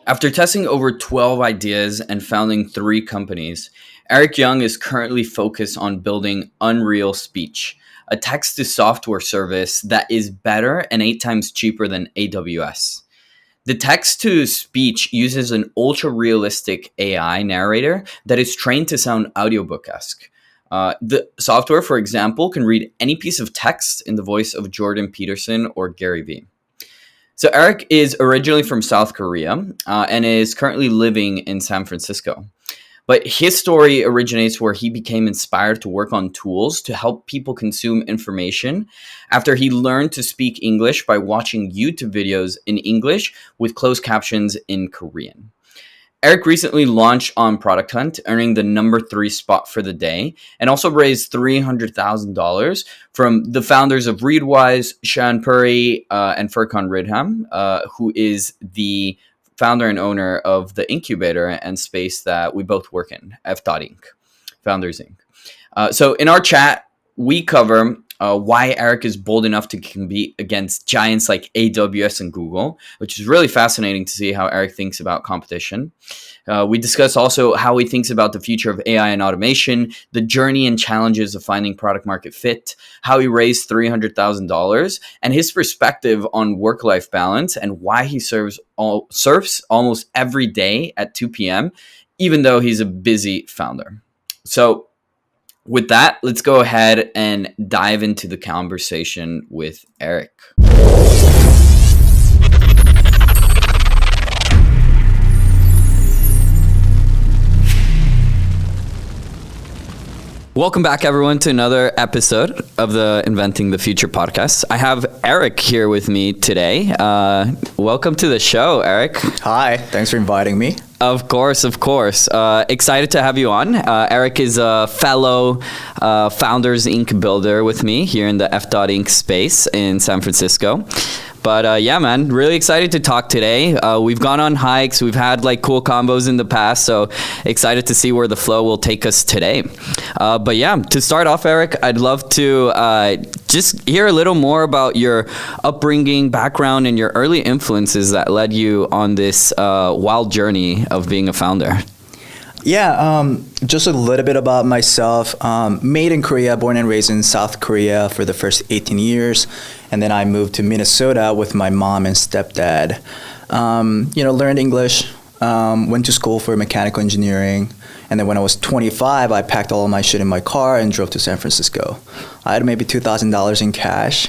After testing over 12 ideas and founding 3 companies, Eric Jung is currently focused on building Unreal Speech, a text-to-software service that is better and 8 times cheaper than AWS. The text-to-speech uses an ultra-realistic AI narrator that is trained to sound audiobook-esque. The software, for example, can read any piece of text in the voice of Jordan Peterson or Gary Vee. So Eric is originally from South Korea and is currently living in San Francisco. But his story originates where he became inspired to work on tools to help people consume information after he learned to speak English by watching YouTube videos in English with closed captions in Korean. Eric recently launched on Product Hunt, earning the number 3 spot for the day, and also raised $300,000 from the founders of Readwise, Shaan Puri, and Furqan Rydham, who is the founder and owner of the incubator and space that we both work in, F.Inc., Founders Inc. So in our chat, we cover why Eric is bold enough to compete against giants like AWS and Google, which is really fascinating to see how Eric thinks about competition. We discuss also how he thinks about the future of AI and automation, the journey and challenges of finding product market fit, how he raised $300,000, and his perspective on work-life balance and why he surfs almost every day at 2 p.m., even though he's a busy founder. So with that, let's go ahead and dive into the conversation with Eric. Welcome back, everyone, to another episode of the Inventing the Future podcast. I have Eric here with me today. Welcome to the show, Eric. Hi, thanks for inviting me. Of course. Excited to have you on. Eric is a fellow Founders Inc. builder with me here in the F.Inc. space in San Francisco. But yeah, man, really excited to talk today. We've gone on hikes. We've had like cool combos in the past. So excited to see where the flow will take us today. But yeah, to start off, Eric, I'd love to just hear a little more about your upbringing, background, and your early influences that led you on this wild journey of being a founder. Yeah, just a little bit about myself. Made in Korea, born and raised in South Korea for the first 18 years. And then I moved to Minnesota with my mom and stepdad. Learned English, went to school for mechanical engineering. And then when I was 25, I packed all of my shit in my car and drove to San Francisco. I had maybe $2,000 in cash.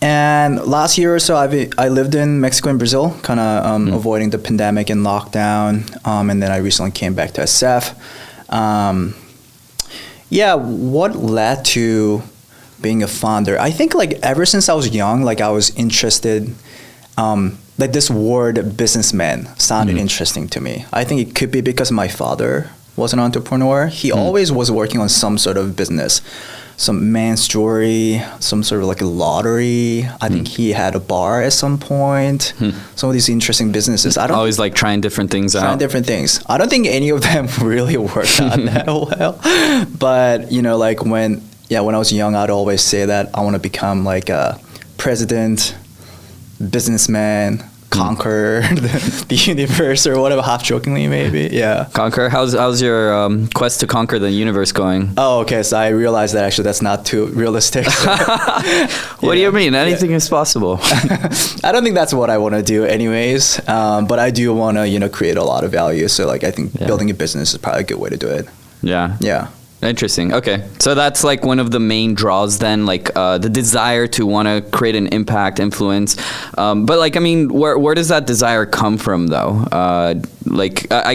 And last year or so, I lived in Mexico and Brazil, kind of avoiding the pandemic and lockdown. And then I recently came back to SF. What led to being a founder? I think like ever since I was young, like I was interested, like this word businessman sounded interesting to me. I think it could be because my father was an entrepreneur. He always was working on some sort of business. Some man's jewelry, some sort of like a lottery. I think he had a bar at some point. Some of these interesting businesses. I don't always like trying different things out. Trying different things. I don't think any of them really worked out that well. But like when I was young, I'd always say that I want to become like a president, businessman, conquer the universe or whatever, half jokingly maybe. Yeah. Conquer. How's your quest to conquer the universe going? Oh, okay. So I realized that actually that's not too realistic. What do you mean? Anything is possible. I don't think that's what I want to do anyways. But I do want to, create a lot of value. So like I think building a business is probably a good way to do it. Yeah. Yeah. Interesting. Okay. So that's like one of the main draws then, like the desire to want to create an impact, influence. But like, I mean, where does that desire come from though? I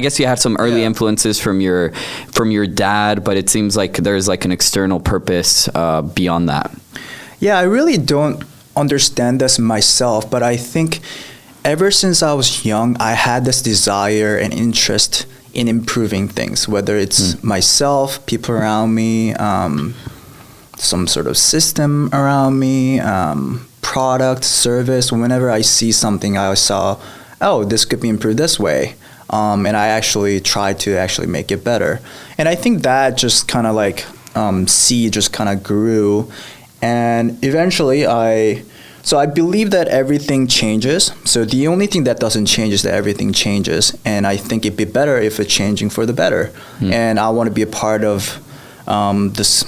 guess you had some early influences from your dad, but it seems like there's like an external purpose beyond that. Yeah, I really don't understand this myself, but I think ever since I was young, I had this desire and interest in improving things, whether it's myself, people around me, some sort of system around me, product, service. Whenever I see something, I saw, this could be improved this way. And I actually tried to actually make it better. And I think that just kind of like seed just kind of grew. And eventually I So I believe that everything changes. So the only thing that doesn't change is that everything changes. And I think it'd be better if it's changing for the better. And I want to be a part of this,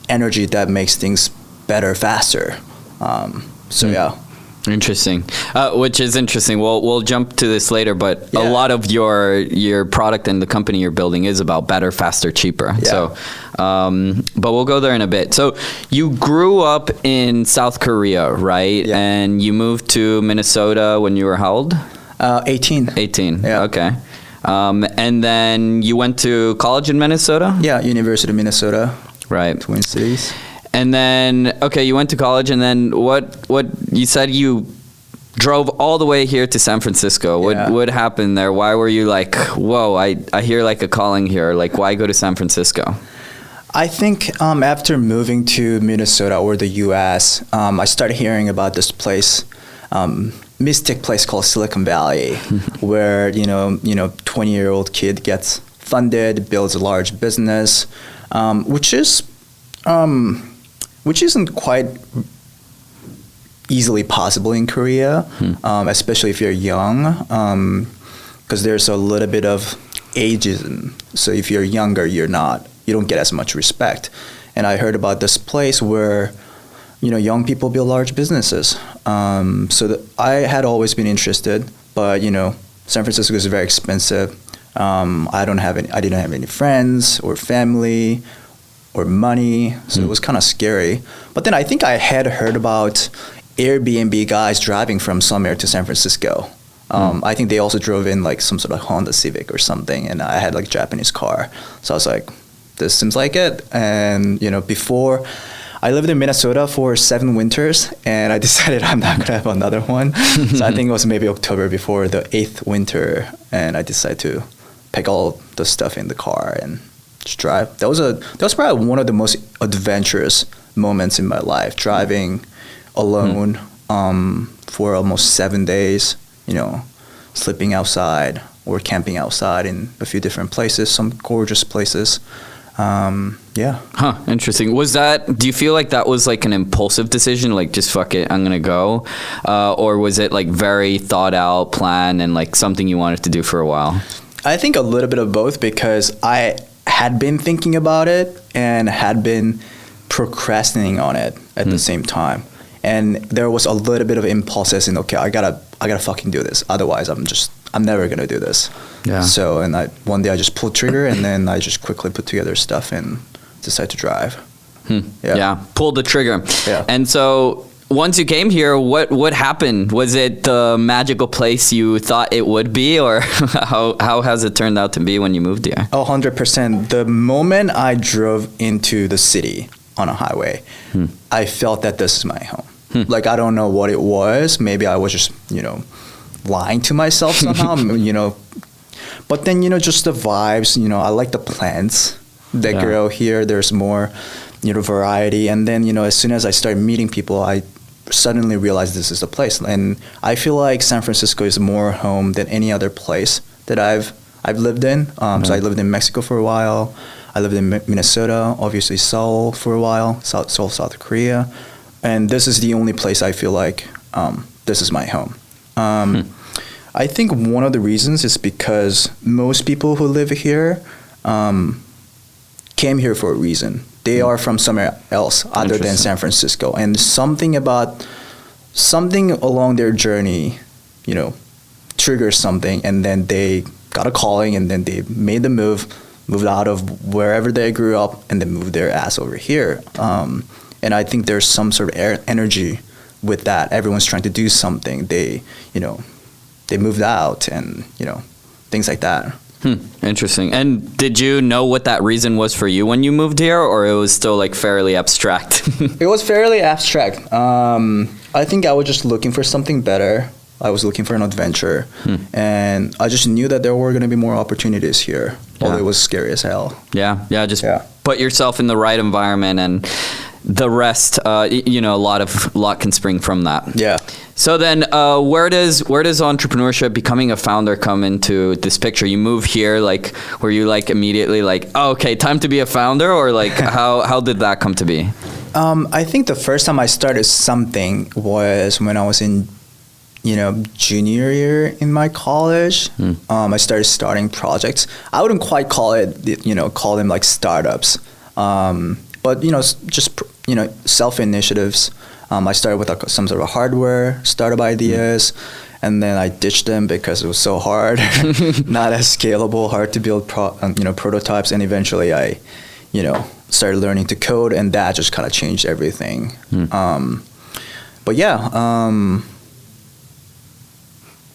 energy that makes things better, faster. Yeah. Interesting. Which is interesting. We'll jump to this later, but a lot of your product and the company you're building is about better, faster, cheaper. Yeah. So, but we'll go there in a bit. So you grew up in South Korea, right? Yeah. And you moved to Minnesota when you were how old? 18. 18. Yeah. Okay. And then you went to college in Minnesota? Yeah, University of Minnesota. Right. Twin Cities. And then, okay, you went to college, and then what you said you drove all the way here to San Francisco. What happened there? Why were you like, whoa, I hear like a calling here. Like, why go to San Francisco? I think after moving to Minnesota or the U.S., I started hearing about this place, mystic place called Silicon Valley, where 20-year-old kid gets funded, builds a large business, which isn't quite easily possible in Korea, especially if you're young, because there's a little bit of ageism. So if you're younger, you don't get as much respect. And I heard about this place where, young people build large businesses. I had always been interested, but San Francisco is very expensive. I didn't have any friends or family or money, so it was kind of scary. But then I think I had heard about Airbnb guys driving from somewhere to San Francisco. I think they also drove in like some sort of Honda Civic or something, and I had like a Japanese car. So I was like, this seems like it. And before, I lived in Minnesota for 7 winters, and I decided I'm not gonna have another one. So I think it was maybe October before the 8th winter, and I decided to pack all the stuff in the car and just drive. That was probably one of the most adventurous moments in my life, driving alone for almost 7 days, sleeping outside or camping outside in a few different places, some gorgeous places. Interesting. Do you feel like that was like an impulsive decision, like just fuck it, I'm gonna go, or was it like very thought out plan and like something you wanted to do for a while? I think a little bit of both, because I had been thinking about it and had been procrastinating on it at the same time. And there was a little bit of impulses in, okay, I gotta fucking do this. Otherwise, I'm never gonna do this. Yeah. So, one day I just pulled trigger, and then I just quickly put together stuff and decided to drive. Yeah. Pulled the trigger. Yeah. And so once you came here, what happened? Was it the magical place you thought it would be, or how has it turned out to be when you moved here? 100%. The moment I drove into the city on a highway, I felt that this is my home. Like, I don't know what it was. Maybe I was just, lying to myself somehow, But then, just the vibes, I like the plants that grow here. There's more, variety. And then, as soon as I started meeting people, I suddenly realized this is the place. And I feel like San Francisco is more home than any other place that I've lived in. So I lived in Mexico for a while. I lived in Minnesota, obviously Seoul for a while, Seoul, South Korea. And this is the only place I feel like this is my home. I think one of the reasons is because most people who live here came here for a reason. They are from somewhere else other than San Francisco. And something along their journey, triggers something, and then they got a calling, and then they made the moved out of wherever they grew up, and then moved their ass over here. And I think there's some sort of energy with that. Everyone's trying to do something. They moved out, and things like that. Interesting. And did you know what that reason was for you when you moved here, or it was still like fairly abstract? It was fairly abstract. I think I was just looking for something better. I was looking for an adventure, and I just knew that there were going to be more opportunities here. Although it was scary as hell. Just put yourself in the right environment, and the rest, a lot can spring from that. Yeah. So then, where does entrepreneurship, becoming a founder, come into this picture? You move here, like, were you like immediately like, oh, okay, time to be a founder, or like how did that come to be? I think the first time I started something was when I was in, junior year in my college. I started starting projects. I wouldn't quite call them like startups, but just self-initiatives. I started with some sort of hardware startup ideas, and then I ditched them because it was so hard, not as scalable, hard to build prototypes, and eventually I started learning to code, and that just kind of changed everything. But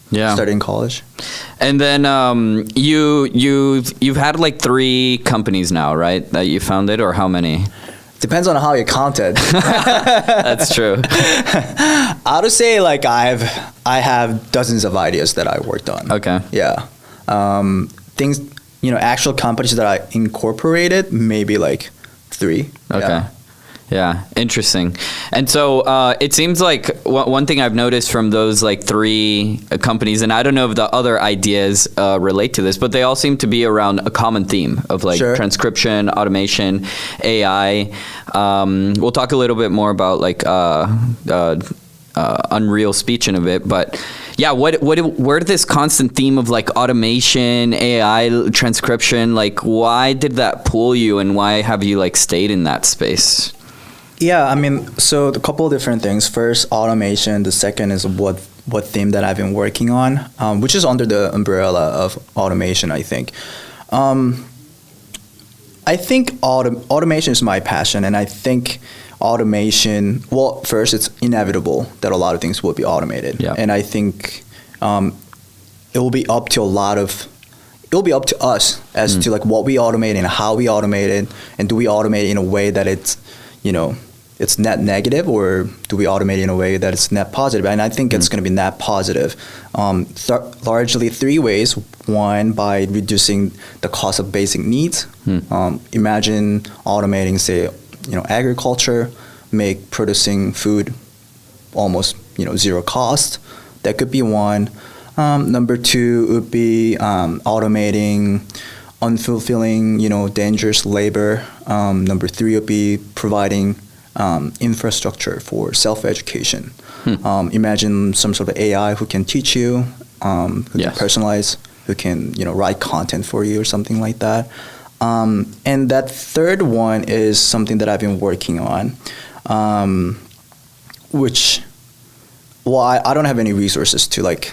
started in college. And then you've had like 3 companies now, right? That you founded, or how many? Depends on how you count it. That's true. I would say like I have dozens of ideas that I worked on. Okay. Yeah. Things, actual companies that I incorporated, maybe like 3. Okay. Yeah, interesting. And so it seems like one thing I've noticed from those like 3 companies, and I don't know if the other ideas relate to this, but they all seem to be around a common theme of like transcription, automation, AI. We'll talk a little bit more about like unreal speech in a bit, but yeah, where did this constant theme of like automation, AI, transcription, like why did that pull you, and why have you like stayed in that space? Yeah, I mean, so a couple of different things. First, automation. The second is what theme that I've been working on, which is under the umbrella of automation, I think. I think automation is my passion, and I think automation, well, first, it's inevitable that a lot of things will be automated. Yeah. And I think it will be up to us as to like what we automate and how we automate it, and do we automate in a way that it's, it's net negative, or do we automate in a way that it's net positive? And I think it's going to be net positive. Largely 3 ways. One, by reducing the cost of basic needs. Imagine automating, say, agriculture, make producing food almost, zero cost. That could be one. Number 2 would be automating unfulfilling, dangerous labor. Number 3 would be providing infrastructure for self-education. Imagine some sort of AI who can teach you, who can personalize, who can write content for you or something like that. And that third one is something that I've been working on, which, well, I don't have any resources to like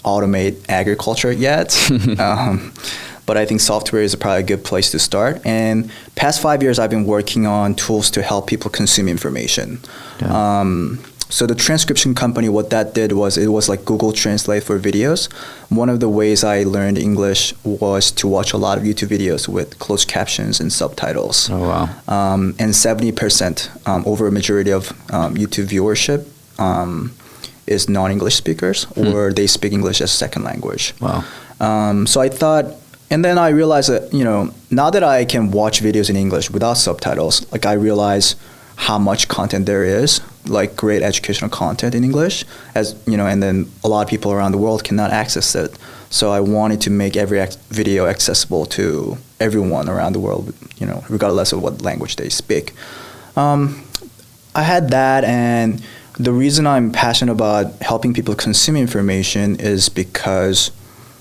automate agriculture yet. But I think software is probably a good place to start. And past 5 years, I've been working on tools to help people consume information. Yeah. So the transcription company, what that did was, it was like Google Translate for videos. One of the ways I learned English was to watch a lot of YouTube videos with closed captions and subtitles. Oh, wow. And 70%, over a majority of YouTube viewership, is non-English speakers, or they speak English as second language. Wow. So I thought, and then I realized that, now that I can watch videos in English without subtitles, like I realize how much content there is, like great educational content in English, and then a lot of people around the world cannot access it. So I wanted to make every video accessible to everyone around the world, regardless of what language they speak. I had that, and the reason I'm passionate about helping people consume information is because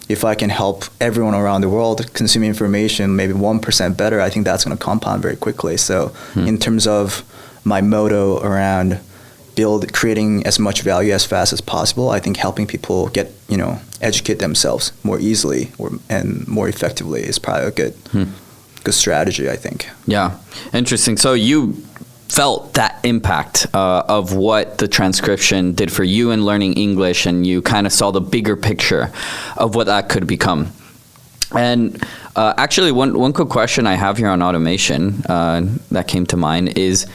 if I can help everyone around the world consume information maybe 1% better, I think that's going to compound very quickly. So in terms of my motto around creating as much value as fast as possible, I think helping people educate themselves more easily and more effectively is probably a good strategy, I think. Yeah, interesting. So you felt that impact of what the transcription did for you in learning English, and you kind of saw the bigger picture of what that could become. And actually, one quick question I have here on automation that came to mind is,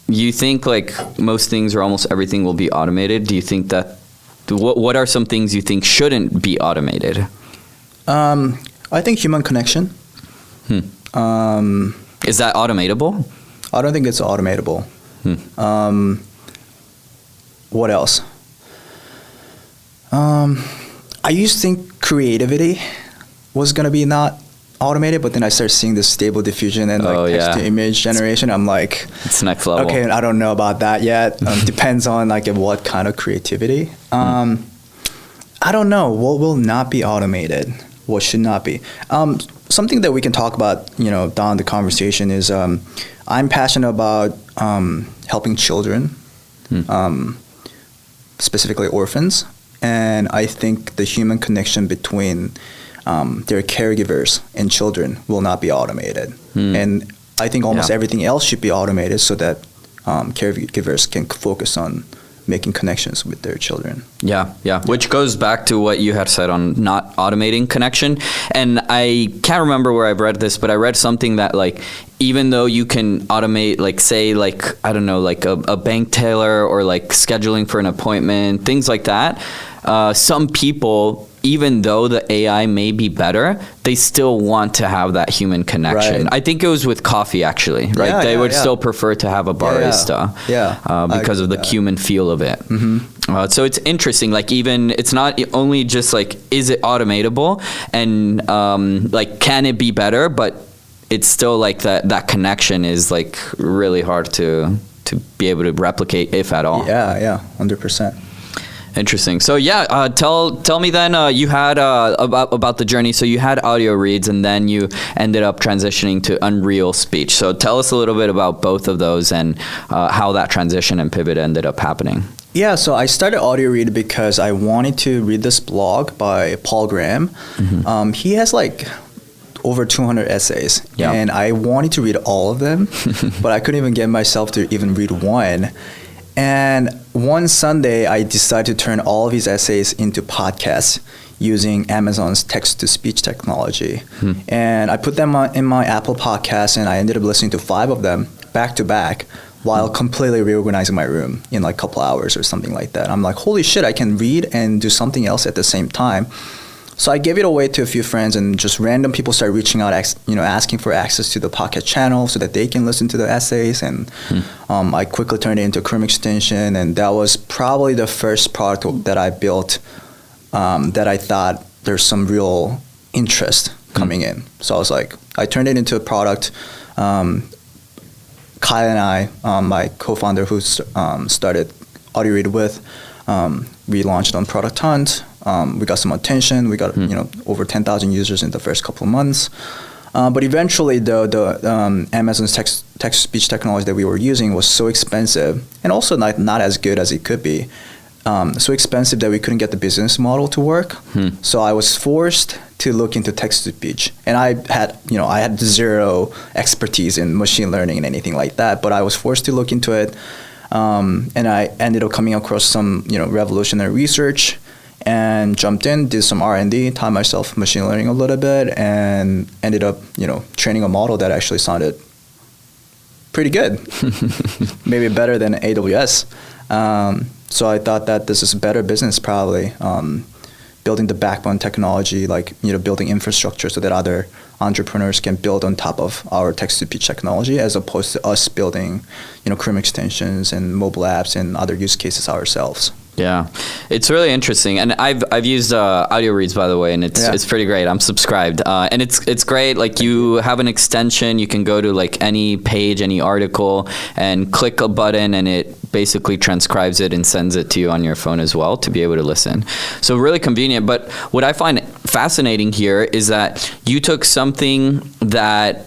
you think like most things or almost everything will be automated? Do you think that, what are some things you think shouldn't be automated? I think human connection. Is that automatable? I don't think it's automatable. What else? I used to think creativity was going to be not automated, but then I started seeing this stable diffusion and like text to image generation. I'm like, it's next level. Okay, I don't know about that yet. Depends on like what kind of creativity. I don't know what will not be automated, what should not be. Something that we can talk about, down the conversation is I'm passionate about helping children, specifically orphans, and I think the human connection between their caregivers and children will not be automated. And I think almost everything else should be automated so that caregivers can focus on making connections with their children. Yeah. Which goes back to what you had said on not automating connection. And I can't remember where I've read this, but I read something that like, even though you can automate, like say like, I don't know, like a bank teller or like scheduling for an appointment, things like that. Some people, even though the AI may be better, they still want to have that human connection. Right. I think it was with coffee actually, right? Yeah, they would still prefer to have a barista because of the human feel of it. So it's interesting, like even, it's not only just like, is it automatable and like, can it be better? But it's still like that connection is like really hard to be able to replicate, if at all. Yeah, 100%. Interesting. So tell me then, you had about the journey. So you had audio reads, and then you ended up transitioning to Unreal Speech. So tell us a little bit about both of those and how that transition and pivot ended up happening. Yeah, so I started audio read because I wanted to read this blog by Paul Graham. He has like over 200 essays, and I wanted to read all of them, but I couldn't even get myself to even read one. And one Sunday, I decided to turn all of his essays into podcasts using Amazon's text-to-speech technology. And I put them in my Apple Podcasts, and I ended up listening to 5 of them back to back while completely reorganizing my room in like a couple hours or something like that. I'm like, holy shit, I can read and do something else at the same time. So I gave it away to a few friends, and just random people started reaching out, asking for access to the Pocket channel so that they can listen to the essays. And I quickly turned it into a Chrome extension, and that was probably the first product that I built that I thought there's some real interest coming in. So I was like, I turned it into a product. Kyle and I, my co-founder who started Audio Read with, we launched on Product Hunt. We got some attention. We got over 10,000 users in the first couple of months. But eventually, the Amazon's text-to-speech technology that we were using was so expensive, and also not as good as it could be. So expensive that we couldn't get the business model to work. So I was forced to look into text-to-speech, and I had zero expertise in machine learning and anything like that. But I was forced to look into it, and I ended up coming across some revolutionary research. And jumped in, did some R&D, taught myself machine learning a little bit, and ended up, training a model that actually sounded pretty good, maybe better than AWS. So I thought that this is a better business, probably building the backbone technology, like building infrastructure so that other entrepreneurs can build on top of our text-to-speech technology, as opposed to us building, Chrome extensions and mobile apps and other use cases ourselves. Yeah, it's really interesting, and I've used audio reads, by the way, and it's pretty great. I'm subscribed, and it's great. Like, you have an extension, you can go to like any page, any article, and click a button, and it basically transcribes it and sends it to you on your phone as well to be able to listen. So really convenient. But what I find fascinating here is that you took something that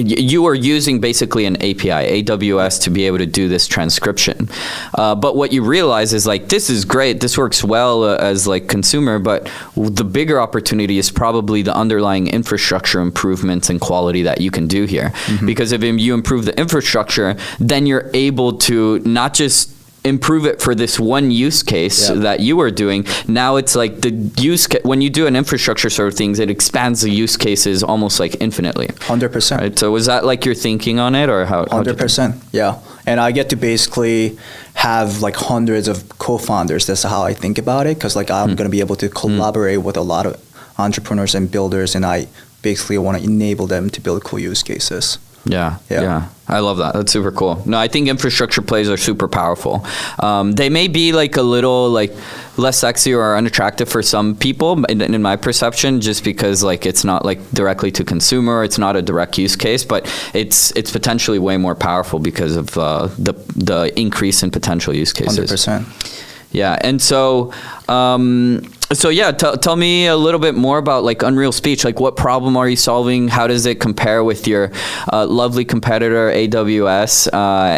you are using basically an API, AWS, to be able to do this transcription. But what you realize is like, this is great, this works well as like consumer, but the bigger opportunity is probably the underlying infrastructure improvements and quality that you can do here. Because if you improve the infrastructure, then you're able to not just improve it for this one use case that you were doing. Now it's like the when you do an infrastructure sort of things, it expands the use cases almost like infinitely. 100%. Right? So was that like your thinking on it, or how? 100%. Yeah. And I get to basically have like hundreds of co-founders. That's how I think about it. Because like I'm going to be able to collaborate with a lot of entrepreneurs and builders, and I basically want to enable them to build cool use cases. Yeah. I love that. That's super cool. No, I think infrastructure plays are super powerful. They may be like a little like less sexy or unattractive for some people in my perception, just because like it's not like directly to consumer. It's not a direct use case, but it's potentially way more powerful because of the increase in potential use cases. 100%. Yeah, and so tell me a little bit more about like Unreal Speech. Like, what problem are you solving? How does it compare with your lovely competitor AWS?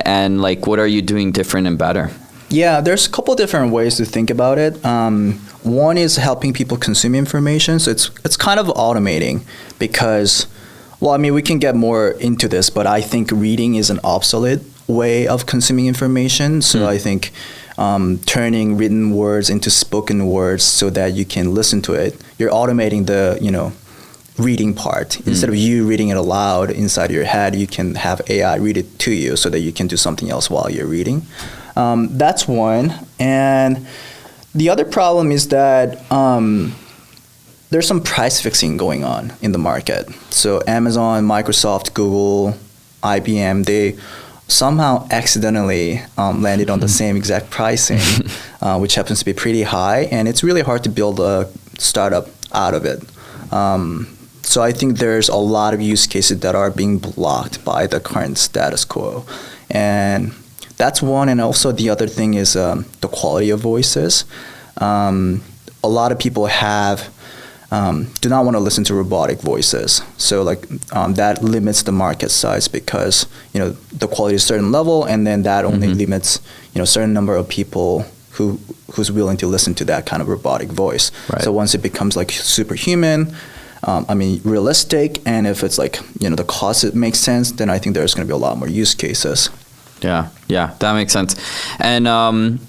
And like, what are you doing different and better? Yeah, there's a couple different ways to think about it. One is helping people consume information. So it's kind of automating because, well, I mean, we can get more into this, but I think reading is an obsolete way of consuming information. So I think turning written words into spoken words so that you can listen to it, you're automating the, reading part. Instead of you reading it aloud inside your head, you can have AI read it to you so that you can do something else while you're reading. That's one. And the other problem is that there's some price fixing going on in the market. So Amazon, Microsoft, Google, IBM, they somehow accidentally landed on the same exact pricing, which happens to be pretty high, and it's really hard to build a startup out of it. So I think there's a lot of use cases that are being blocked by the current status quo, and that's one. And also the other thing is the quality of voices. A lot of people do not want to listen to robotic voices. So like that limits the market size because, the quality is a certain level, and then that only limits, a certain number of people who's willing to listen to that kind of robotic voice. Right. So once it becomes like superhuman, realistic, and if it's like, the cost, it makes sense, then I think there's going to be a lot more use cases. Yeah, that makes sense. And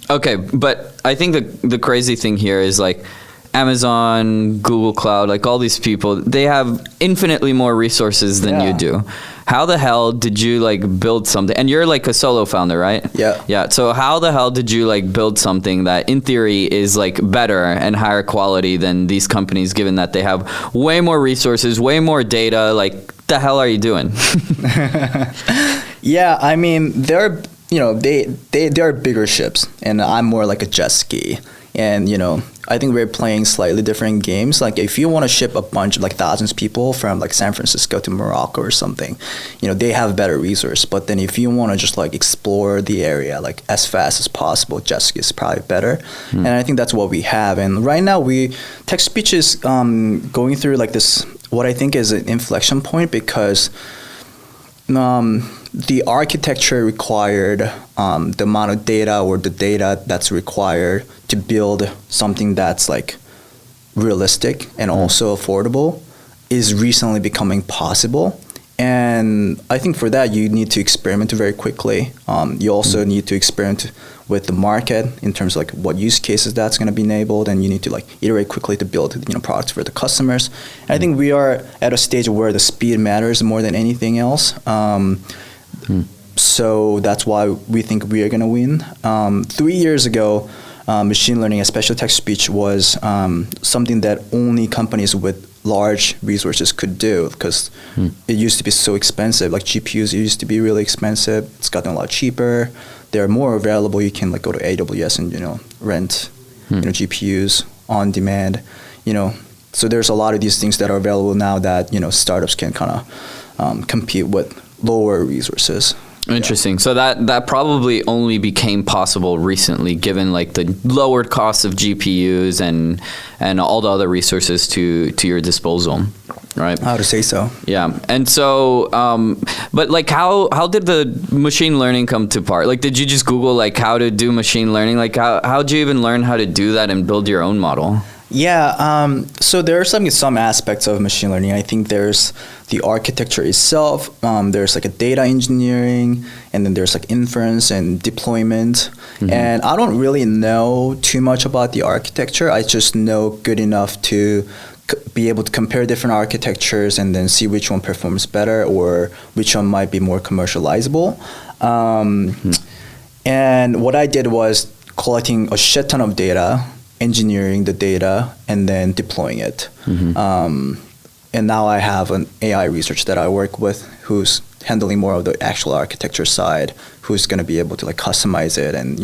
okay, but I think the crazy thing here is like Amazon, Google Cloud, like all these people, they have infinitely more resources than you do. How the hell did you like build something? And you're like a solo founder, right? Yeah. So how the hell did you like build something that in theory is like better and higher quality than these companies, given that they have way more resources, way more data? Like, the hell are you doing? Yeah, I mean, they're bigger ships, and I'm more like a jet ski. And, I think we're playing slightly different games. Like, if you want to ship a bunch of like thousands of people from like San Francisco to Morocco or something, they have better resource. But then if you want to just like explore the area like as fast as possible, jet ski is probably better. And I think that's what we have. And right now text-to-speech is going through like this, what I think is an inflection point, because the architecture required, the amount of data or the data that's required to build something that's like realistic and also affordable is recently becoming possible. And I think for that, you need to experiment very quickly. You also need to experiment with the market in terms of like what use cases that's going to be enabled, and you need to like iterate quickly to build products for the customers. And I think we are at a stage where the speed matters more than anything else. So that's why we think we are going to win. 3 years ago, machine learning, especially text-to-speech, was something that only companies with large resources could do, because it used to be so expensive. Like GPUs used to be really expensive. It's gotten a lot cheaper. They're more available. You can like go to AWS and rent GPUs on demand. So there's a lot of these things that are available now that startups can kind of compete with lower resources. Interesting. So that probably only became possible recently, given like the lowered cost of GPUs and all the other resources to your disposal, right? I would say so. Yeah. And so, but like how did the machine learning come to part? Like, did you just Google like how to do machine learning? Like how did you even learn how to do that and build your own model? Yeah, so there are some aspects of machine learning. I think there's the architecture itself, there's like a data engineering, and then there's like inference and deployment. And I don't really know too much about the architecture. I just know good enough to be able to compare different architectures and then see which one performs better or which one might be more commercializable. And what I did was collecting a shit ton of data, engineering the data, and then deploying it. And now I have an AI research that I work with who's handling more of the actual architecture side, who's going to be able to like customize it and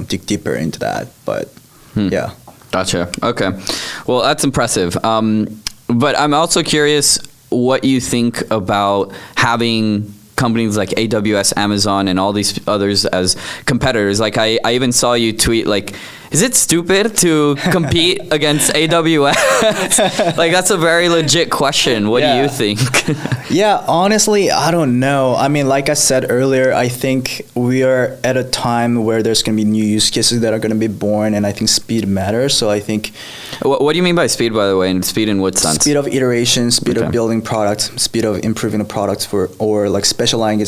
dig deeper into that. But yeah. Gotcha. Okay. Well, that's impressive. But I'm also curious what you think about having companies like AWS, Amazon, and all these others as competitors. Like I even saw you tweet like, is it stupid to compete against AWS? Like that's a very legit question. What do you think? Yeah, honestly, I don't know. I mean, like I said earlier, I think we are at a time where there's going to be new use cases that are going to be born, and I think speed matters. So I think... What do you mean by speed, by the way? And speed in what sense? Speed of iteration, speed of building products, speed of improving the products or like specializing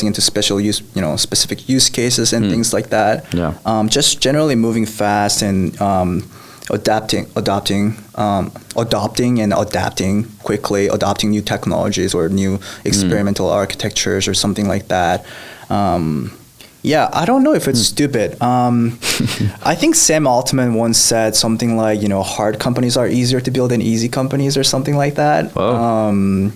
into specific use cases and things like that. Yeah. Just generally moving fast and adopting and adapting quickly, adopting new technologies or new experimental architectures or something like that. Yeah, I don't know if it's stupid. I think Sam Altman once said something like, hard companies are easier to build than easy companies or something like that. Whoa.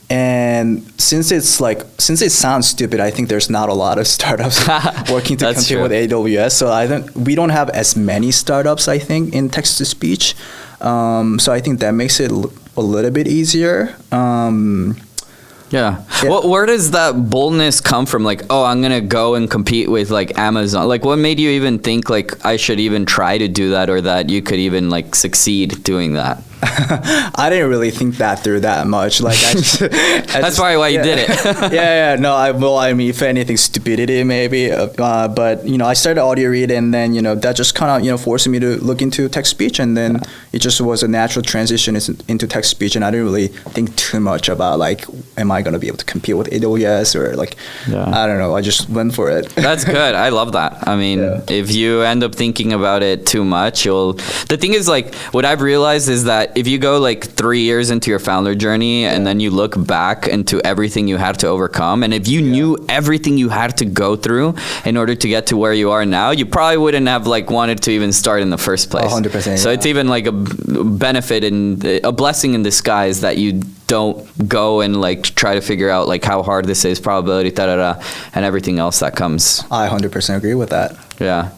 And since it sounds stupid, I think there's not a lot of startups working to compete with AWS. So we don't have as many startups, I think, in text to speech. So I think that makes it a little bit easier. Yeah. Well, where does that boldness come from? Like, oh, I'm going to go and compete with like Amazon. Like, what made you even think like I should even try to do that, or that you could even like succeed doing that? I didn't really think that through that much. Like, that's probably why you did it. No, I mean, if anything, stupidity maybe. But I started audio read, and then that just kind of forced me to look into text speech, and then it just was a natural transition into text speech, and I didn't really think too much about like, am I going to be able to compete with AWS or like, I don't know. I just went for it. That's good. I love that. I mean, if you end up thinking about it too much, the thing is like, what I've realized is that if you go like 3 years into your founder journey and then you look back into everything you had to overcome, and if you knew everything you had to go through in order to get to where you are now, you probably wouldn't have like wanted to even start in the first place. 100%. So it's even like a benefit and a blessing in disguise that you don't go and like try to figure out like how hard this is, probability, and everything else that comes. I 100% agree with that. Yeah.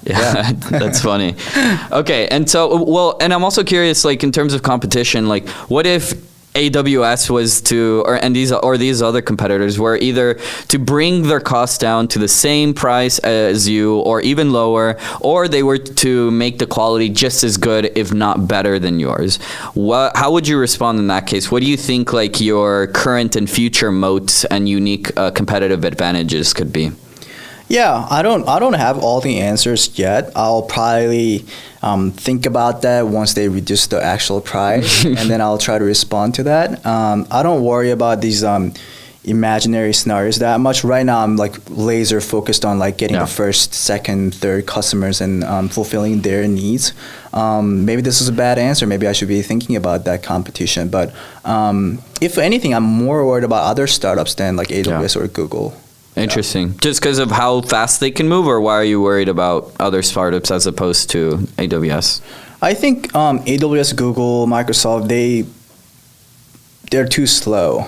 That's funny. Okay, and so, and I'm also curious, like in terms of competition, like what if AWS was these other competitors were either to bring their costs down to the same price as you or even lower, or they were to make the quality just as good, if not better than yours? How would you respond in that case? What do you think like your current and future moats and unique competitive advantages could be? Yeah, I don't have all the answers yet. I'll probably think about that once they reduce the actual price, and then I'll try to respond to that. I don't worry about these imaginary scenarios that much. Right now, I'm like laser focused on like getting the first, second, third customers and fulfilling their needs. Maybe this is a bad answer. Maybe I should be thinking about that competition. But if anything, I'm more worried about other startups than like AWS or Google. Interesting. Just because of how fast they can move, or why are you worried about other startups as opposed to AWS? I think AWS, Google, Microsoft, they're too slow.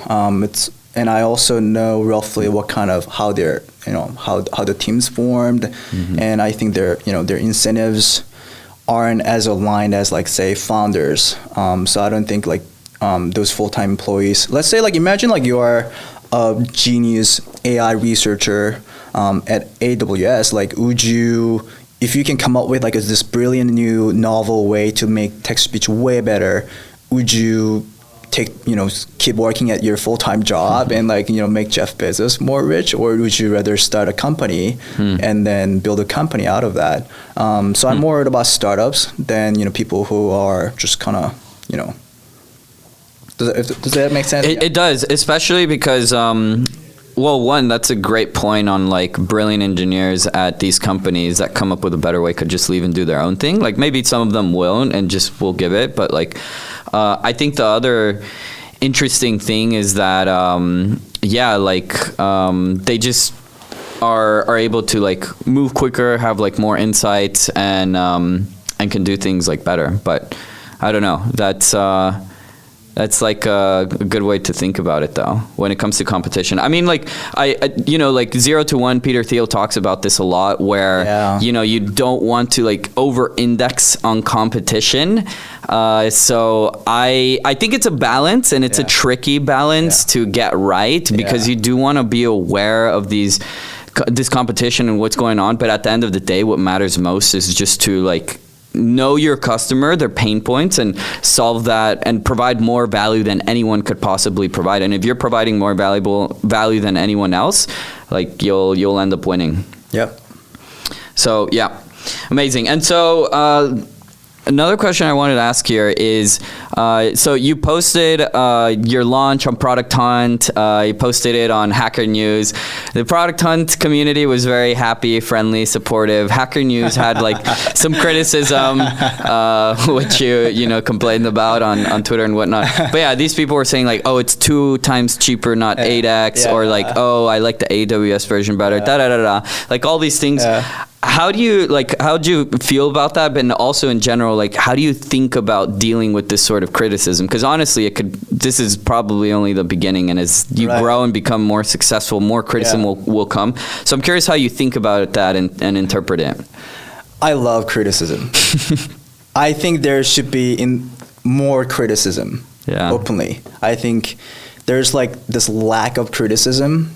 And I also know roughly what kind of how they're how the team's formed, and I think their incentives aren't as aligned as like say founders. So I don't think like those full-time employees. Let's say like imagine like you are a genius AI researcher at AWS, like would you, if you can come up with like this brilliant new novel way to make text speech way better, would you keep working at your full-time job and like make Jeff Bezos more rich, or would you rather start a company and then build a company out of that? So I'm more worried about startups than people who are just kind of Does that make sense? It does, especially because, one, that's a great point on like brilliant engineers at these companies that come up with a better way could just leave and do their own thing. Like maybe some of them won't and just will give it. But like, I think the other interesting thing is that, they just are able to like move quicker, have like more insights and can do things like better. But I don't know. That's like a good way to think about it, though, when it comes to competition. I mean, like, like 0 to 1, Peter Thiel talks about this a lot, where, you don't want to like over-index on competition. So I think it's a balance, and it's a tricky balance to get right, because you do want to be aware of this competition and what's going on. But at the end of the day, what matters most is just to like know your customer, their pain points, and solve that and provide more value than anyone could possibly provide. And if you're providing more value than anyone else, like you'll end up winning. Yep. So yeah, amazing. And so another question I wanted to ask here is, so you posted your launch on Product Hunt, you posted it on Hacker News. The Product Hunt community was very happy, friendly, supportive. Hacker News had like some criticism, which you complained about on Twitter and whatnot. But yeah, these people were saying like, oh, it's 2 times cheaper, not 8x, or like, oh, I like the AWS version better, like all these things. How do you feel about that? But also in general, like, how do you think about dealing with this sort of criticism? Because honestly, this is probably only the beginning, and as you grow and become more successful, more criticism will come. So I'm curious how you think about that and interpret it. I love criticism. I think there should be more criticism openly. I think there's like this lack of criticism.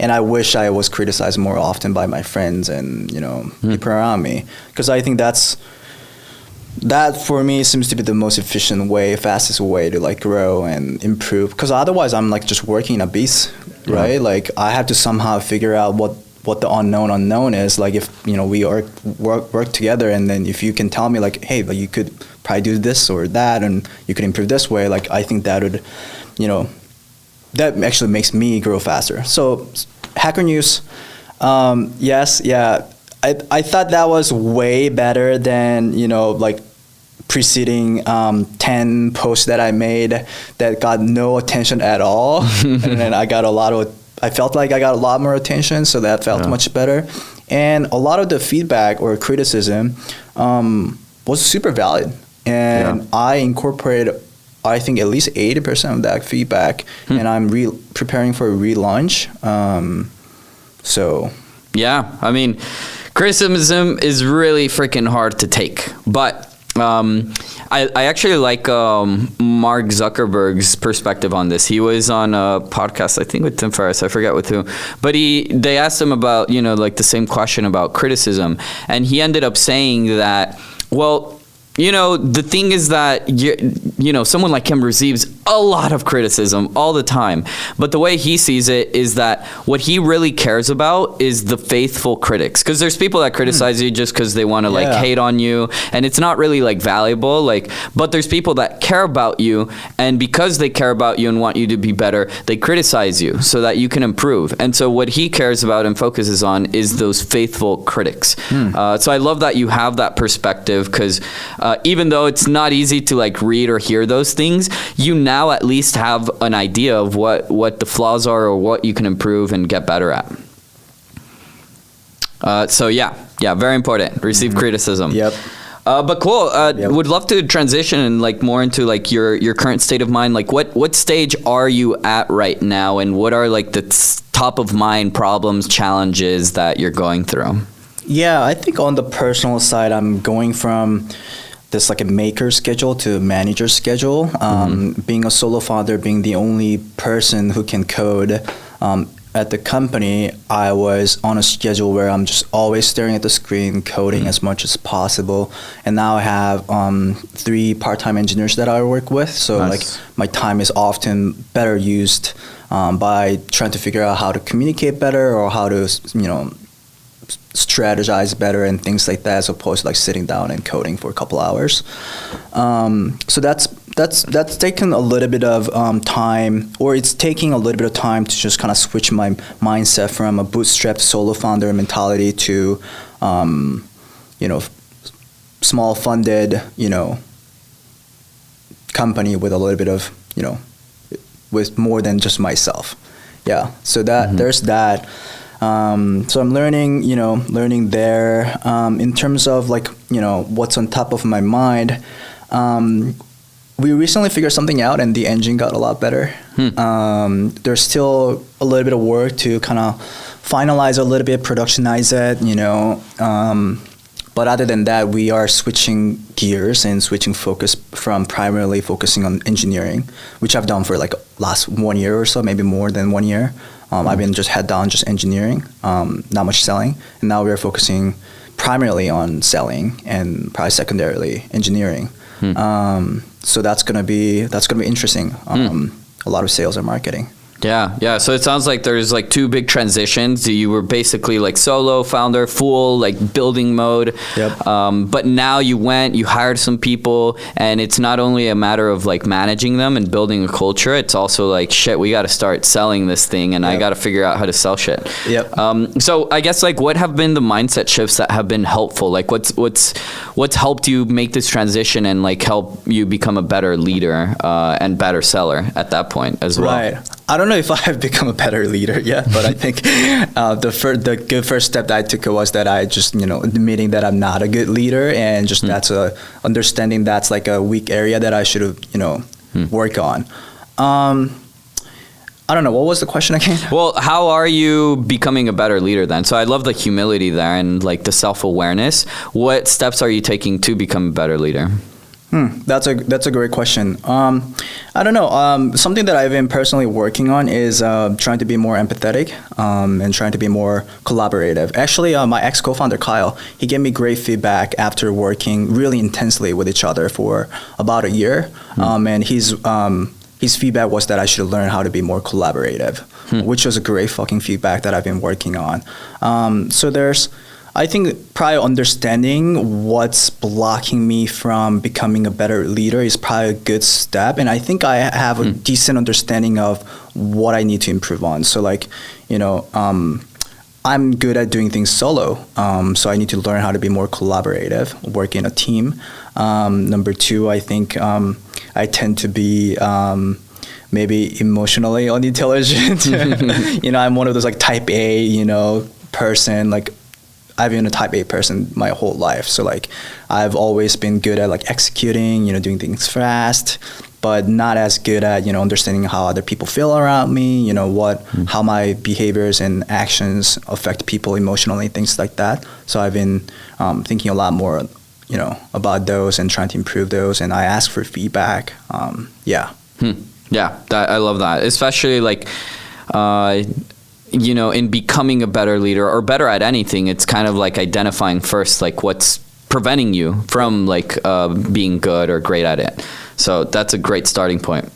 And I wish I was criticized more often by my friends and, people around me. Because I think that for me seems to be the most efficient way, fastest way to like grow and improve. Because otherwise I'm like just working in a beast, right? Like I have to somehow figure out what the unknown is. Like if, we work together, and then if you can tell me like, hey, like you could probably do this or that, and you could improve this way, like I think that would, that actually makes me grow faster. So Hacker News, yes, yeah. I thought that was way better than, like preceding 10 posts that I made that got no attention at all. And then I felt like I got a lot more attention, so that felt much better. And a lot of the feedback or criticism was super valid. And I incorporated, I think, at least 80% of that feedback, and I'm preparing for a relaunch. Yeah, I mean, criticism is really freaking hard to take, but I actually like Mark Zuckerberg's perspective on this. He was on a podcast, I think with Tim Ferriss, I forget with who, but they asked him about, like the same question about criticism, and he ended up saying that, well, the thing is that, someone like him receives a lot of criticism all the time. But the way he sees it is that what he really cares about is the faithful critics. Because there's people that criticize you just because they want to hate on you. And it's not really valuable. But there's people that care about you. And because they care about you and want you to be better, they criticize you so that you can improve. And so what he cares about and focuses on is those faithful critics. So I love that you have that perspective, because even though it's not easy to read or hear those things, you now at least have an idea of what the flaws are or what you can improve and get better at. So yeah, very important. Receive criticism. Yep. But cool. Would love to transition and more into your current state of mind. What stage are you at right now, and what are the top of mind problems, challenges that you're going through? Yeah, I think on the personal side, I'm going from this a maker schedule to a manager schedule. Being a solo founder, being the only person who can code at the company, I was on a schedule where I'm just always staring at the screen, coding as much as possible. And now I have 3 part-time engineers that I work with. So nice. My time is often better used by trying to figure out how to communicate better or how to, strategize better and things like that, as opposed to sitting down and coding for a couple hours. So that's taken a little bit of time, or it's taking a little bit of time to just kind of switch my mindset from a bootstrapped solo founder mentality to small funded company with a little bit of with more than just myself. Yeah, so that there's that. So I'm learning there. In terms of what's on top of my mind, we recently figured something out, and the engine got a lot better. There's still a little bit of work to kind of finalize a little bit, productionize it, but other than that, we are switching gears and switching focus from primarily focusing on engineering, which I've done for like last 1 year or so, maybe more than 1 year. I've been just head down, just engineering, not much selling. And now we are focusing primarily on selling and probably secondarily engineering. So that's gonna be interesting. A lot of sales and marketing. Yeah. So it sounds like there's like two big transitions. You were basically like solo founder, full like building mode. Yep. But now you hired some people, and it's not only a matter of like managing them and building a culture. It's also like, shit, we got to start selling this thing, and I got to figure out how to sell shit. Yep. So I guess like what have been the mindset shifts that have been helpful? Like what's helped you make this transition and like help you become a better leader and better seller at that point as well? Right. I don't know if I have become a better leader yet, but I think the good first step that I took was that I just, admitting that I'm not a good leader, and just that's understanding that's like a weak area that I should have, work on. I don't know. What was the question again? Well, how are you becoming a better leader then? So I love the humility there and like the self-awareness. What steps are you taking to become a better leader? That's a great question. I don't know. Something that I've been personally working on is trying to be more empathetic and trying to be more collaborative. Actually, my ex-co-founder Kyle, he gave me great feedback after working really intensely with each other for about a year, and his feedback was that I should learn how to be more collaborative, which was a great fucking feedback that I've been working on. So I think probably understanding what's blocking me from becoming a better leader is probably a good step. And I think I have a decent understanding of what I need to improve on. So like, I'm good at doing things solo. So I need to learn how to be more collaborative, work in a team. Number two, I think I tend to be maybe emotionally unintelligent. I'm one of those like type A, person, like I've been a type A person my whole life. So like I've always been good at like executing, doing things fast, but not as good at, understanding how other people feel around me, how my behaviors and actions affect people emotionally, things like that. So I've been thinking a lot more, about those and trying to improve those. And I ask for feedback. Yeah, I love that. Especially like, in becoming a better leader or better at anything, it's kind of like identifying first, like what's preventing you from like being good or great at it. So that's a great starting point.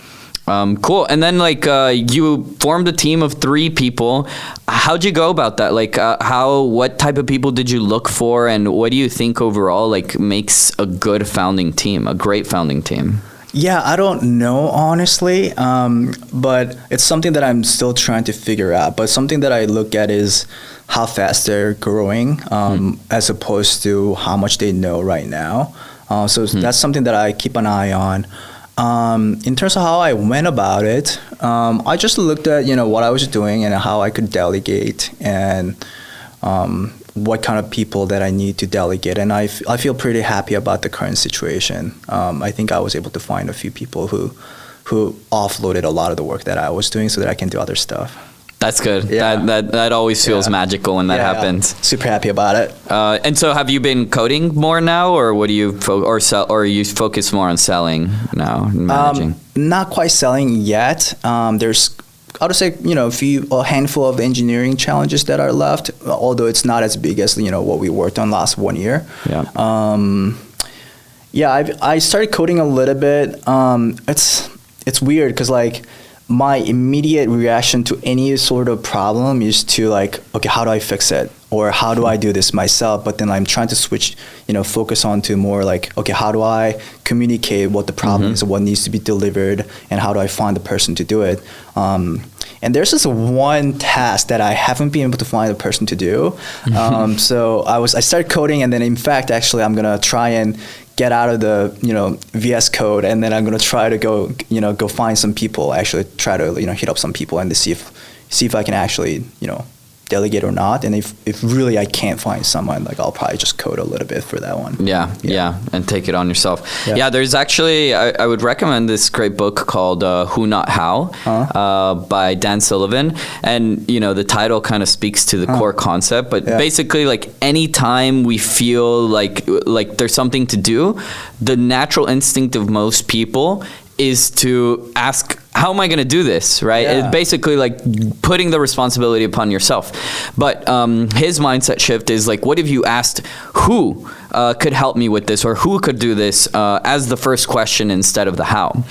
Cool. And then like you formed a team of 3 people. How'd you go about that? Like what type of people did you look for, and what do you think overall like makes a good founding team, a great founding team? Yeah, I don't know, honestly, but it's something that I'm still trying to figure out. But something that I look at is how fast they're growing as opposed to how much they know right now. So that's something that I keep an eye on. In terms of how I went about it, I just looked at, what I was doing and how I could delegate and what kind of people that I need to delegate. And I feel pretty happy about the current situation. I think I was able to find a few people who offloaded a lot of the work that I was doing so that I can do other stuff. That's good. Yeah. That always feels magical when that happens. Super happy about it. And so have you been coding more now, or what do you or you focus more on selling now and managing? Not quite selling yet. There's I would say, a handful of engineering challenges that are left, although it's not as big as, what we worked on last 1 year. Yeah. I started coding a little bit. It's weird because like my immediate reaction to any sort of problem is to like, okay, how do I fix it? Or how do I do this myself? But then I'm trying to switch, focus on to more like, okay, how do I communicate what the problem is, what needs to be delivered, and how do I find the person to do it? And there's this one task that I haven't been able to find a person to do. So I started coding, and then in fact, actually, I'm gonna try and get out of the VS Code, and then I'm gonna try to go find some people. Actually, try to hit up some people and to see if I can actually delegate or not. And if really I can't find someone, like I'll probably just code a little bit for that one. Yeah, and take it on yourself. Yeah. There's actually, I would recommend this great book called Who Not How by Dan Sullivan. And, the title kind of speaks to the core concept. But basically, like, anytime we feel like there's something to do, the natural instinct of most people is to ask, how am I going to do this, right? Yeah. It's basically like putting the responsibility upon yourself. But his mindset shift is like, what if you asked who could help me with this, or who could do this as the first question instead of the how?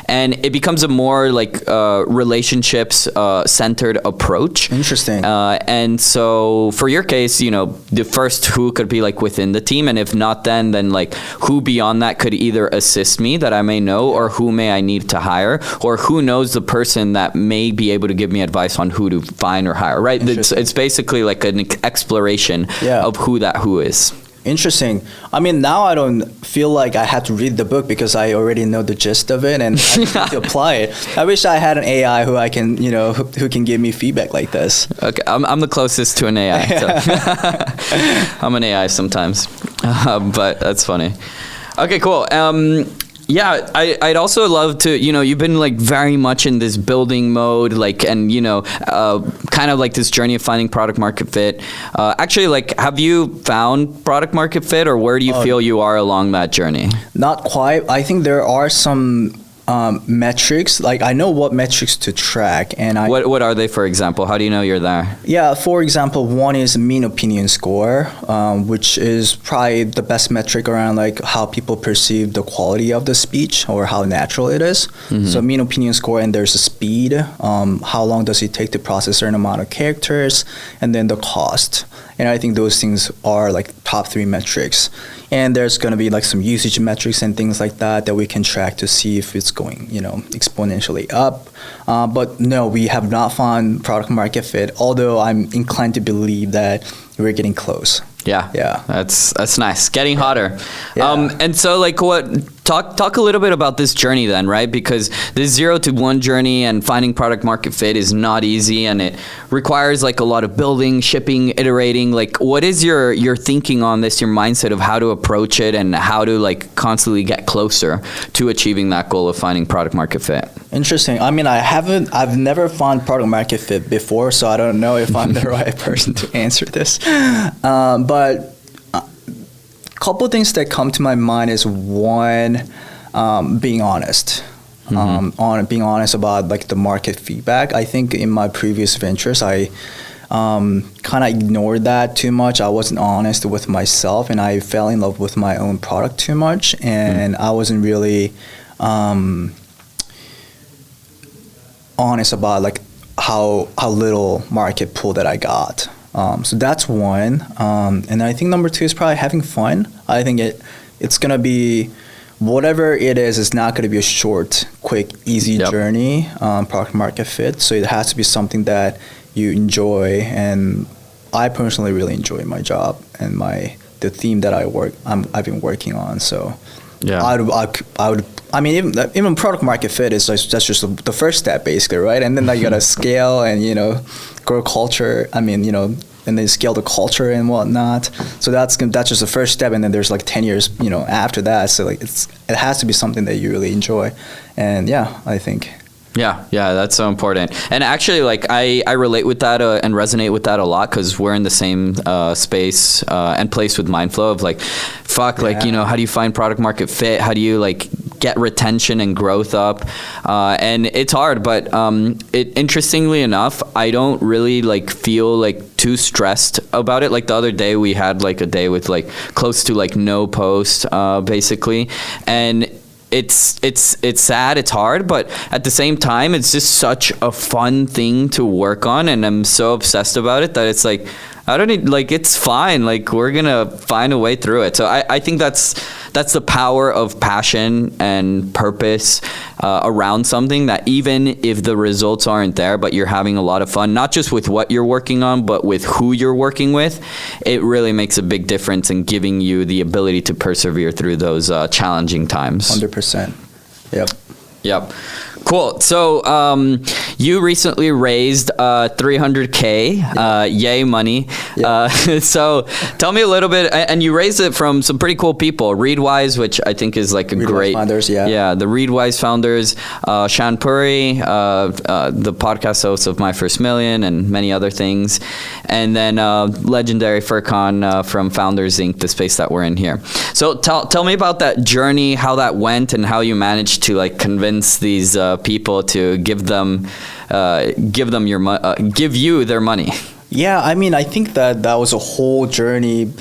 And it becomes a more like relationships centered approach. Interesting. And so for your case, the first who could be like within the team, and if not, then like who beyond that could either assist me that I may know, or who may I need to hire, or who knows the person that may be able to give me advice on who to find or hire, right? It's basically like an exploration of who that who is. Interesting. I mean, now I don't feel like I have to read the book because I already know the gist of it and I need to apply it. I wish I had an AI who I can, who can give me feedback like this. Okay, I'm the closest to an AI. So. I'm an AI sometimes, but that's funny. Okay, cool. I'd also love to, you've been like very much in this building mode, like, and, kind of like this journey of finding product market fit. Actually, like, have you found product market fit, or where do you feel you are along that journey? Not quite. I think there are some metrics. Like, I know what metrics to track, and what are they, for example? How do you know you're there? Yeah, for example, one is mean opinion score, which is probably the best metric around like how people perceive the quality of the speech or how natural it is. Mm-hmm. So mean opinion score, and there's a speed, how long does it take to process a certain amount of characters, and then the cost. And I think those things are like top 3 metrics. And there's going to be like some usage metrics and things like that we can track to see if it's going, exponentially up. But no, we have not found product market fit, although I'm inclined to believe that we're getting close. Yeah. That's nice. Getting hotter. Yeah. And so like talk a little bit about this journey then, right? Because this 0 to 1 journey and finding product market fit is not easy, and it requires like a lot of building, shipping, iterating. Like, what is your thinking on this, your mindset of how to approach it and how to like constantly get closer to achieving that goal of finding product market fit? Interesting. I mean, I've never found product market fit before, so I don't know if I'm the right person to answer this. But couple things that come to my mind is one, being honest. Being honest about like the market feedback. I think in my previous ventures, I kind of ignored that too much. I wasn't honest with myself, and I fell in love with my own product too much, and I wasn't really honest about like how little market pull that I got. So that's one. And I think number 2 is probably having fun. I think it's going to be, whatever it is, it's not going to be a short, quick, easy journey, product market fit. So it has to be something that you enjoy. And I personally really enjoy my job and the theme that I've been working on. So I mean, even product market fit is that's just the first step, basically, right? And then you gotta scale and grow culture. I mean, and then scale the culture and whatnot. So that's just the first step, and then there's like 10 years, after that. So like it has to be something that you really enjoy, and I think. Yeah, that's so important. And actually, like, I relate with that and resonate with that a lot, because we're in the same space and place with Mindflow of like, like, how do you find product market fit? How do you like get retention and growth up? And it's hard, but interestingly enough, I don't really like feel like too stressed about it. Like the other day we had like a day with like close to like no post basically, and it's sad, it's hard, but at the same time, it's just such a fun thing to work on, and I'm so obsessed about it that it's like, I don't need, like, it's fine. Like, we're going to find a way through it. So I think that's the power of passion and purpose around something, that even if the results aren't there, but you're having a lot of fun, not just with what you're working on, but with who you're working with, it really makes a big difference in giving you the ability to persevere through those challenging times. 100%. Yep. Cool. So, you recently raised 300K, yay money. Yeah. So tell me a little bit, and you raised it from some pretty cool people. Readwise, which I think is like a Readwise great founders, yeah, the Readwise founders, Shaan Puri, the podcast host of My First Million, and many other things, and then legendary Furqan from Founders Inc., the space that we're in here. So tell me about that journey, how that went, and how you managed to like convince these people to give you their money. Yeah, I mean, I think that was a whole journey.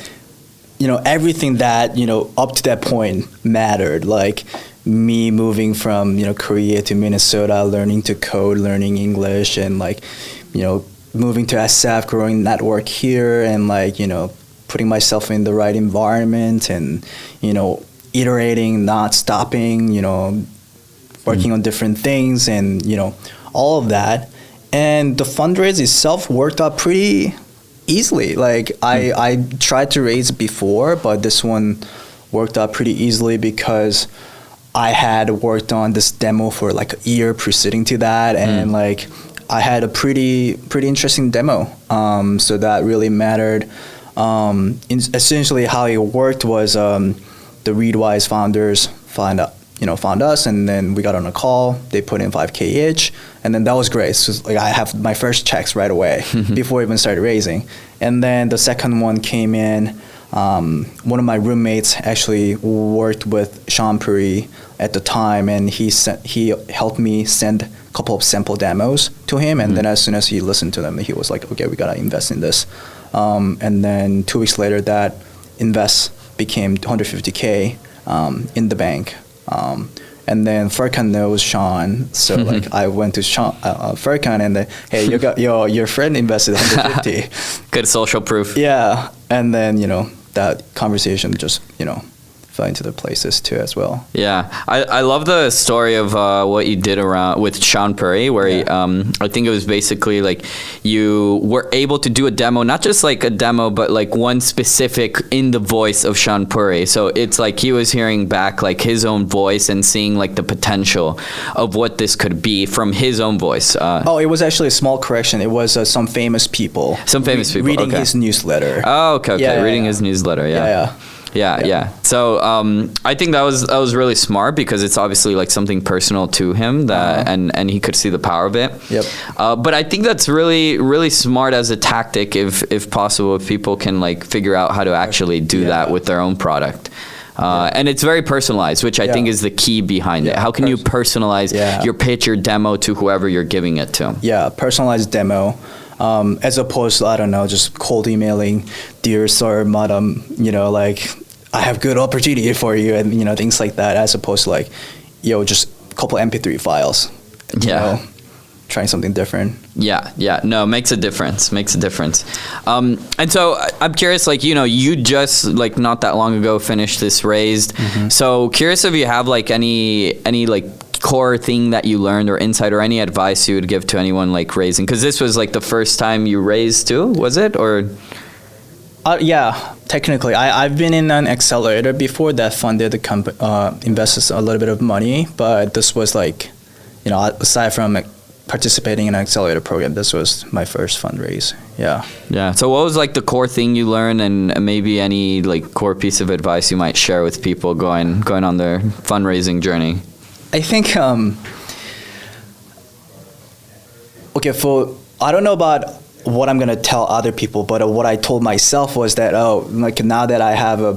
You know, everything that, you know, up to that point mattered. Like me moving from, you know, Korea to Minnesota, learning to code, learning English, and like, you know, moving to SF, growing network here, and like, you know, putting myself in the right environment, and, you know, iterating, not stopping, you know, working on different things, and, you know, all of that. And the fundraise itself worked out pretty easily. Like I tried to raise before, but this one worked out pretty easily because I had worked on this demo for like a year preceding to that, and like I had a pretty interesting demo. So that really mattered. Essentially, how it worked was the Readwise founders found us, and then we got on a call. They put in $5K each, and then that was great. So like I have my first checks right away before I even started raising. And then the second one came in. One of my roommates actually worked with Shaan Puri at the time, and he helped me send a couple of sample demos to him. And then as soon as he listened to them, he was like, "Okay, we gotta invest in this." And then 2 weeks later, that invest became 250K in the bank. And then Furqan knows Shaan, so like I went to Furqan and hey, your friend invested 150. Good social proof. Yeah, and then you know that conversation just fell into the places too as well. Yeah, I love the story of what you did around with Shaan Puri, where I think it was basically like you were able to do a demo, not just like a demo, but like one specific in the voice of Shaan Puri. So it's like he was hearing back like his own voice and seeing like the potential of what this could be from his own voice. It was actually a small correction. It was some famous people. Reading his newsletter. Oh, okay. Reading his newsletter. Yeah. So I think that was really smart because it's obviously like something personal to him that and he could see the power of it. Yep. But I think that's really, really smart as a tactic if possible, if people can like figure out how to actually do that with their own product. And it's very personalized, which I think is the key behind it. How can you personalize your pitch, your demo to whoever you're giving it to? Yeah, personalized demo. As opposed to, I don't know, just cold emailing, dear sir, madam, like, I have good opportunity for you, and, things like that, as opposed to like, just a couple MP3 files, trying something different. Yeah. No, makes a difference. And so I'm curious, like, you just like not that long ago finished this raised. So curious if you have like any like core thing that you learned or insight or any advice you would give to anyone like raising, because this was like the first time you raised too, was it? Or yeah, technically I've been in an accelerator before that funded the company, invested a little bit of money, but this was like, aside from like participating in an accelerator program, this was my first fundraise. Yeah. So what was like the core thing you learned, and maybe any like core piece of advice you might share with people going on their fundraising journey? I think, I don't know about what I'm going to tell other people, but what I told myself was that, now that I have a,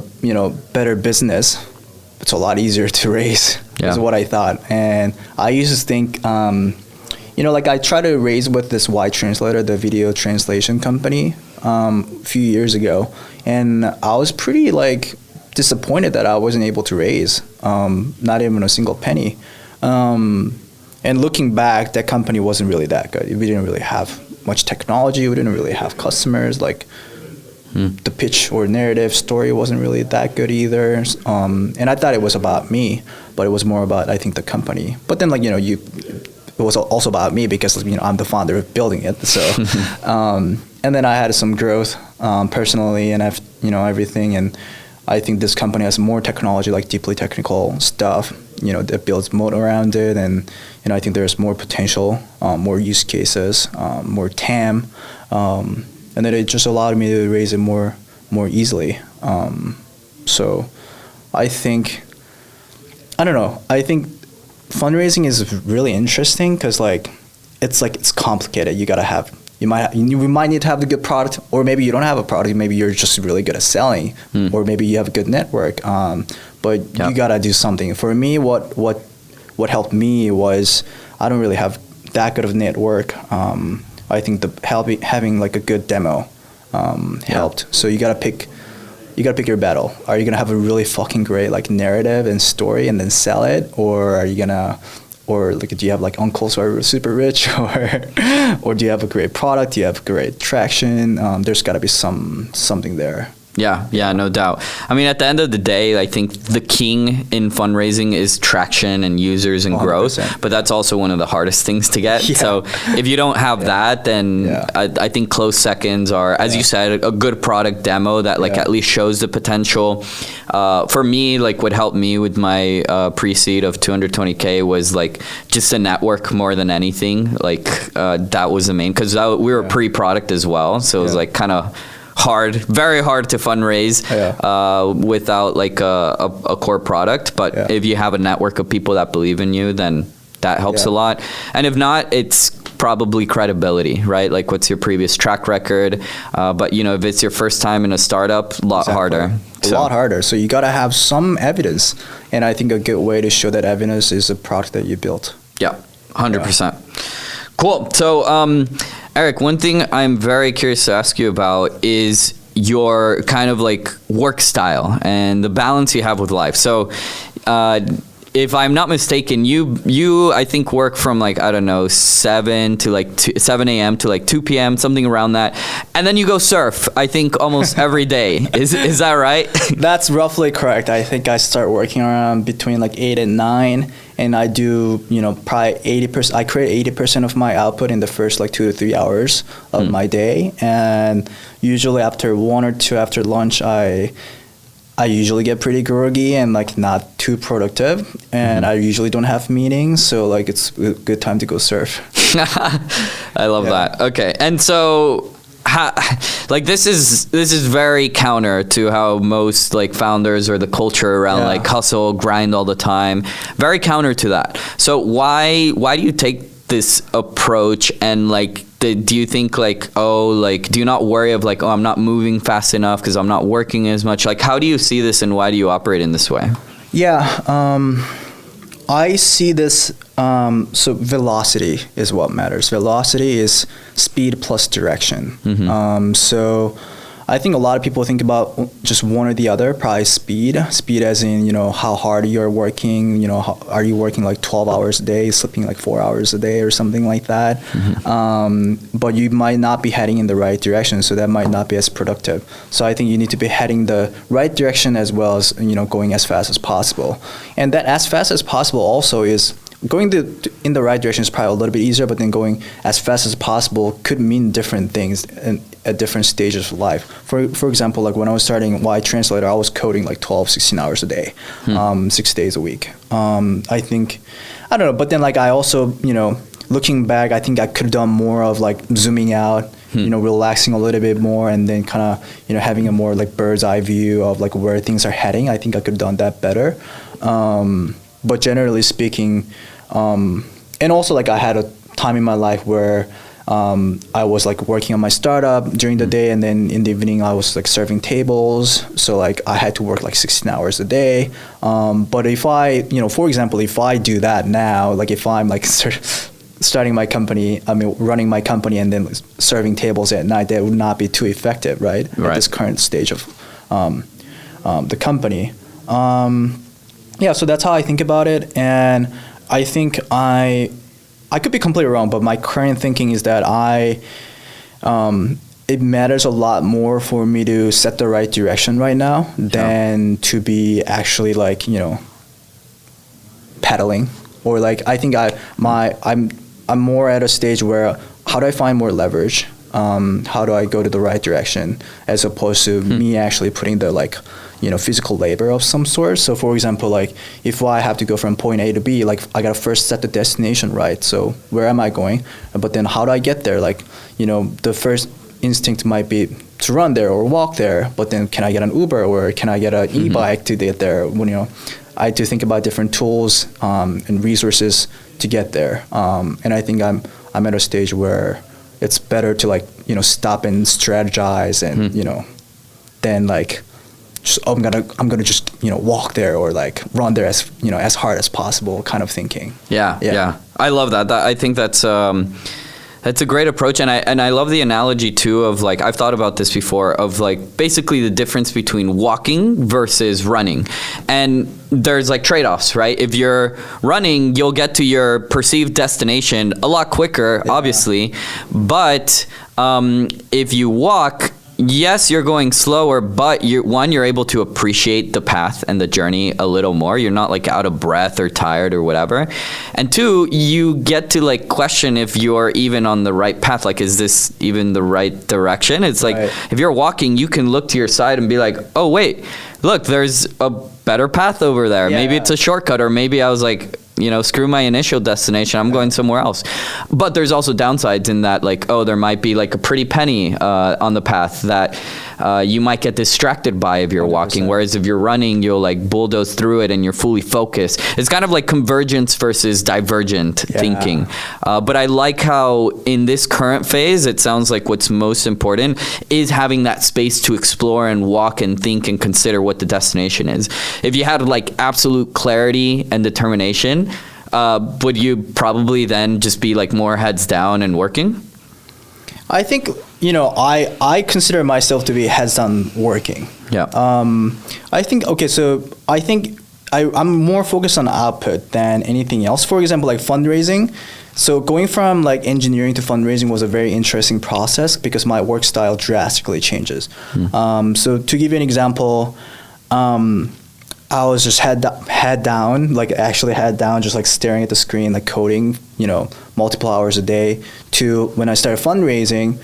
better business, it's a lot easier to raise, is what I thought. And I used to think, like I tried to raise with this Y Translator, the video translation company, a few years ago. And I was pretty like disappointed that I wasn't able to raise, not even a single penny. And looking back, that company wasn't really that good. We didn't really have much technology. We didn't really have customers. Like the pitch or narrative story wasn't really that good either. And I thought it was about me, but it was more about, I think, the company. But then, like, it was also about me because, I'm the founder of building it. So, and then I had some growth personally, and I've, everything. And I think this company has more technology, like deeply technical stuff. that builds moat around it, and I think there's more potential, more use cases, more TAM, and then it just allowed me to raise it more easily. So I think fundraising is really interesting because it's complicated. We might need to have the good product, or maybe you don't have a product. Maybe you're just really good at selling, or maybe you have a good network. But you gotta do something. For me, what helped me was I don't really have that good of a network. I think having like a good demo helped. So you gotta pick your battle. Are you gonna have a really fucking great like narrative and story and then sell it, or are you gonna do you have like uncles who are super rich, or do you have a great product? Do you have great traction? There's got to be something there. Yeah, no doubt. I mean, at the end of the day, I think the king in fundraising is traction and users and 100%. growth, but that's also one of the hardest things to get. Yeah. So if you don't have that, then I think close seconds are, as you said, a good product demo that at least shows the potential. For me, like what helped me with my pre-seed of 220K was like just a network more than anything. Like that was the main, because we were pre-product as well. So it was like kind of very hard to fundraise without like a core product. But if you have a network of people that believe in you, then that helps a lot. And if not, it's probably credibility, right? Like what's your previous track record? But if it's your first time in a startup, a lot harder. A lot harder. So you got to have some evidence. And I think a good way to show that evidence is a product that you built. Yeah, 100%. Cool. So, Eric, one thing I'm very curious to ask you about is your kind of like work style and the balance you have with life. So, if I'm not mistaken, you I think work from like, I don't know, 7 a.m. to like 2 p.m., something around that. And then you go surf, I think almost every day. Is that right? That's roughly correct. I think I start working around between like 8 and 9. And I do, probably 80%. I create 80% of my output in the first like 2 to 3 hours of my day. And usually after 1 or 2 after lunch, I usually get pretty groggy and like not too productive. And I usually don't have meetings, so like it's a good time to go surf. I love that. Okay, and so. This is very counter to how most like founders or the culture around like hustle, grind all the time. Very counter to that. So why do you take this approach, and like do you think like do you not worry of like I'm not moving fast enough because I'm not working as much? Like how do you see this, and why do you operate in this way? I see this, so velocity is what matters. Velocity is speed plus direction. So I think a lot of people think about just one or the other, probably speed. Speed as in, how hard you're working, are you working like 12 hours a day, sleeping like 4 hours a day or something like that. But you might not be heading in the right direction, so that might not be as productive. So I think you need to be heading the right direction as well as, going as fast as possible. And that as fast as possible also is going in the right direction is probably a little bit easier, but then going as fast as possible could mean different things at different stages of life. For example, like when I was starting Y Translator, I was coding like 12, 16 hours a day, 6 days a week. I think, I don't know, but then like I also, looking back, I think I could have done more of like zooming out, relaxing a little bit more, and then kind of, having a more like bird's eye view of like where things are heading. I think I could have done that better. But generally speaking, and also like I had a time in my life where I was like working on my startup during the day, and then in the evening I was like serving tables. So like I had to work like 16 hours a day. But if I, for example, if I do that now, like if I'm like starting my company, running my company and then serving tables at night, that would not be too effective, right? At this current stage of the company. So that's how I think about it. And I think I could be completely wrong, but my current thinking is that it matters a lot more for me to set the right direction right now than to be actually like, pedaling, or like, I think I'm more at a stage where how do I find more leverage? How do I go to the right direction, as opposed to me actually putting the like, physical labor of some sort. So for example, like if I have to go from point A to B, like I gotta first set the destination right. So where am I going? But then how do I get there? Like, the first instinct might be to run there or walk there, but then can I get an Uber or can I get an e-bike to get there? When, I had to think about different tools and resources to get there. And I think I'm at a stage where it's better to like, stop and strategize and, then like, I'm gonna just walk there or like run there as hard as possible kind of thinking. Yeah. I love that. I think that's a great approach, and I love the analogy too of like, I've thought about this before, of like basically the difference between walking versus running. And there's like trade-offs, right? If you're running, you'll get to your perceived destination a lot quicker, obviously. But if you walk, yes, you're going slower, but you're able to appreciate the path and the journey a little more. You're not like out of breath or tired or whatever. And two, you get to like question if you're even on the right path. Like, is this even the right direction? It's like, if you're walking, you can look to your side and be like, oh wait, look, there's a better path over there. Yeah. Maybe it's a shortcut, or maybe I was like, screw my initial destination, I'm going somewhere else. But there's also downsides in that, like, there might be like a pretty penny on the path that you might get distracted by if you're 100%. Walking. Whereas if you're running, you'll like bulldoze through it and you're fully focused. It's kind of like convergence versus divergent thinking. But I like how in this current phase, it sounds like what's most important is having that space to explore and walk and think and consider what the destination is. If you had like absolute clarity and determination, would you probably then just be like more heads down and working? I think, I consider myself to be heads down working. Yeah. I think I'm more focused on output than anything else. For example, like fundraising. So going from like engineering to fundraising was a very interesting process because my work style drastically changes. So to give you an example, I was just head down, just like staring at the screen, like coding, multiple hours a day, to when I started fundraising,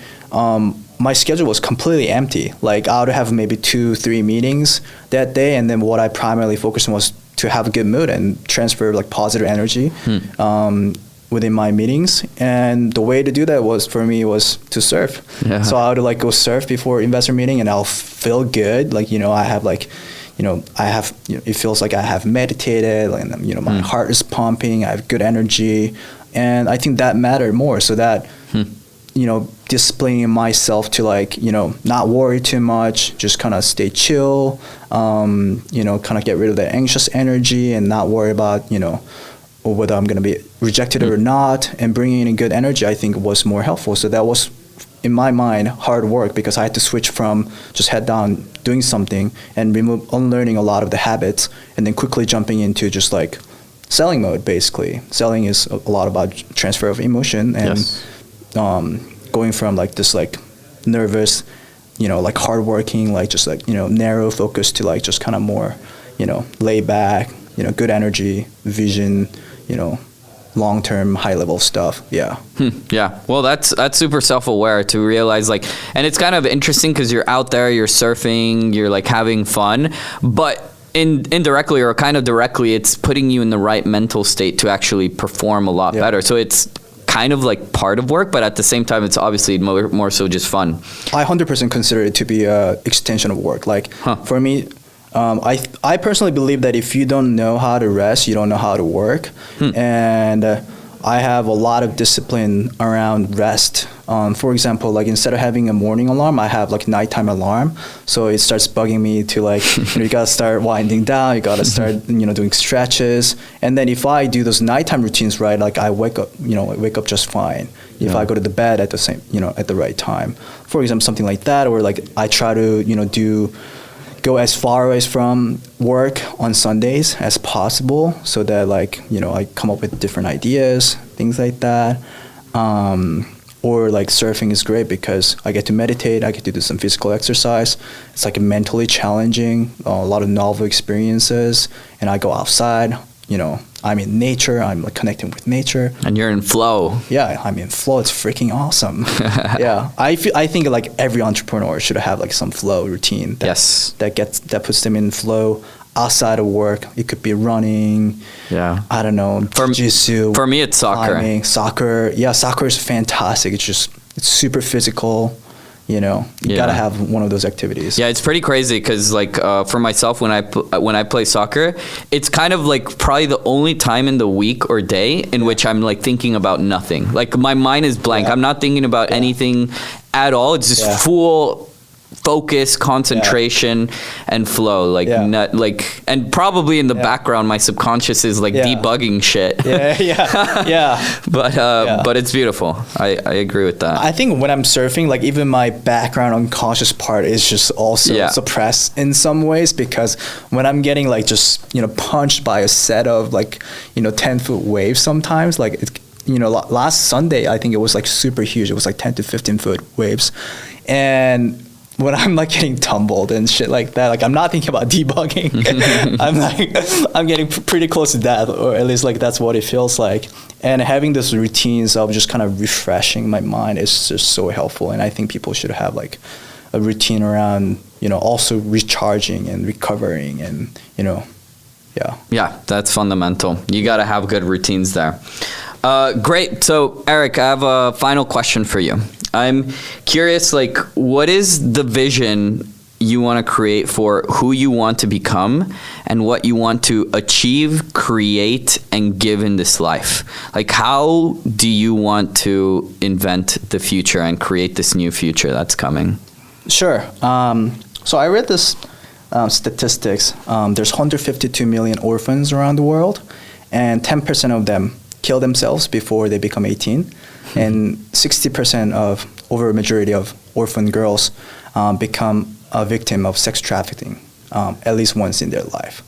my schedule was completely empty. Like I would have maybe 2-3 meetings that day. And then what I primarily focused on was to have a good mood and transfer like positive energy within my meetings. And the way to do that was to surf. Yeah. So I would like go surf before investor meeting and I'll feel good. Like, it feels like I have meditated, and my heart is pumping, I have good energy, and I think that mattered more. So that, disciplining myself to not worry too much, just kind of stay chill, kind of get rid of that anxious energy and not worry about, whether I'm going to be rejected or not, and bringing in good energy, I think was more helpful. So that was, in my mind, hard work because I had to switch from just head down doing something and unlearning a lot of the habits and then quickly jumping into just like selling mode. Basically, selling is a lot about transfer of emotion and going from like this like nervous, like hardworking, like just like narrow focus to like just kind of more, laid back, good energy, vision, long-term high-level stuff. Yeah. Well, that's super self-aware to realize like, and it's kind of interesting because you're out there, you're surfing, you're like having fun, but indirectly or kind of directly, it's putting you in the right mental state to actually perform a lot better. So it's kind of like part of work, but at the same time, it's obviously more so just fun. I 100% consider it to be an extension of work. Like for me, I personally believe that if you don't know how to rest, you don't know how to work. And I have a lot of discipline around rest. For example, like instead of having a morning alarm, I have like nighttime alarm. So it starts bugging me to like, you gotta start winding down, you gotta start, doing stretches. And then if I do those nighttime routines right, like I wake up just fine. If I go to the bed at the same, at the right time. For example, something like that, or like I try to, go as far away from work on Sundays as possible so that like, I come up with different ideas, things like that. Or like surfing is great because I get to meditate, I get to do some physical exercise. It's like mentally challenging, a lot of novel experiences, and I go outside, I'm in nature. I'm like connecting with nature. And you're in flow. Yeah, I'm in flow. It's freaking awesome. Yeah, I think like every entrepreneur should have like some flow routine. That puts them in flow outside of work. It could be running. Yeah. I don't know. Jiu-jitsu. For me, it's soccer. Climbing, soccer. Yeah, soccer is fantastic. It's super physical. You gotta have one of those activities. Yeah, it's pretty crazy because like for myself, when I play soccer, it's kind of like probably the only time in the week or day in which I'm like thinking about nothing. Like my mind is blank. I'm not thinking about anything at all. It's just full focus, concentration, and flow. Like and probably in the background, my subconscious is like debugging shit. But it's beautiful. I agree with that. I think when I'm surfing, like even my background unconscious part is just also suppressed in some ways, because when I'm getting like just punched by a set of like 10-foot waves sometimes, like last Sunday I think it was like super huge. It was like 10 to 15-foot waves, and when I'm like getting tumbled and shit like that, like I'm not thinking about debugging. I'm getting pretty close to that, or at least like that's what it feels like. And having those routines of just kind of refreshing my mind is just so helpful. And I think people should have like a routine around, also recharging and recovering and, Yeah, that's fundamental. You got to have good routines there. Great. So Eric, I have a final question for you. I'm curious, like, what is the vision you want to create for who you want to become and what you want to achieve, create, and give in this life? Like, how do you want to invent the future and create this new future that's coming? Sure. So I read this statistics. There's 152 million orphans around the world, and 10% of them kill themselves before they become 18. And 60% over a majority of orphan girls become a victim of sex trafficking at least once in their life.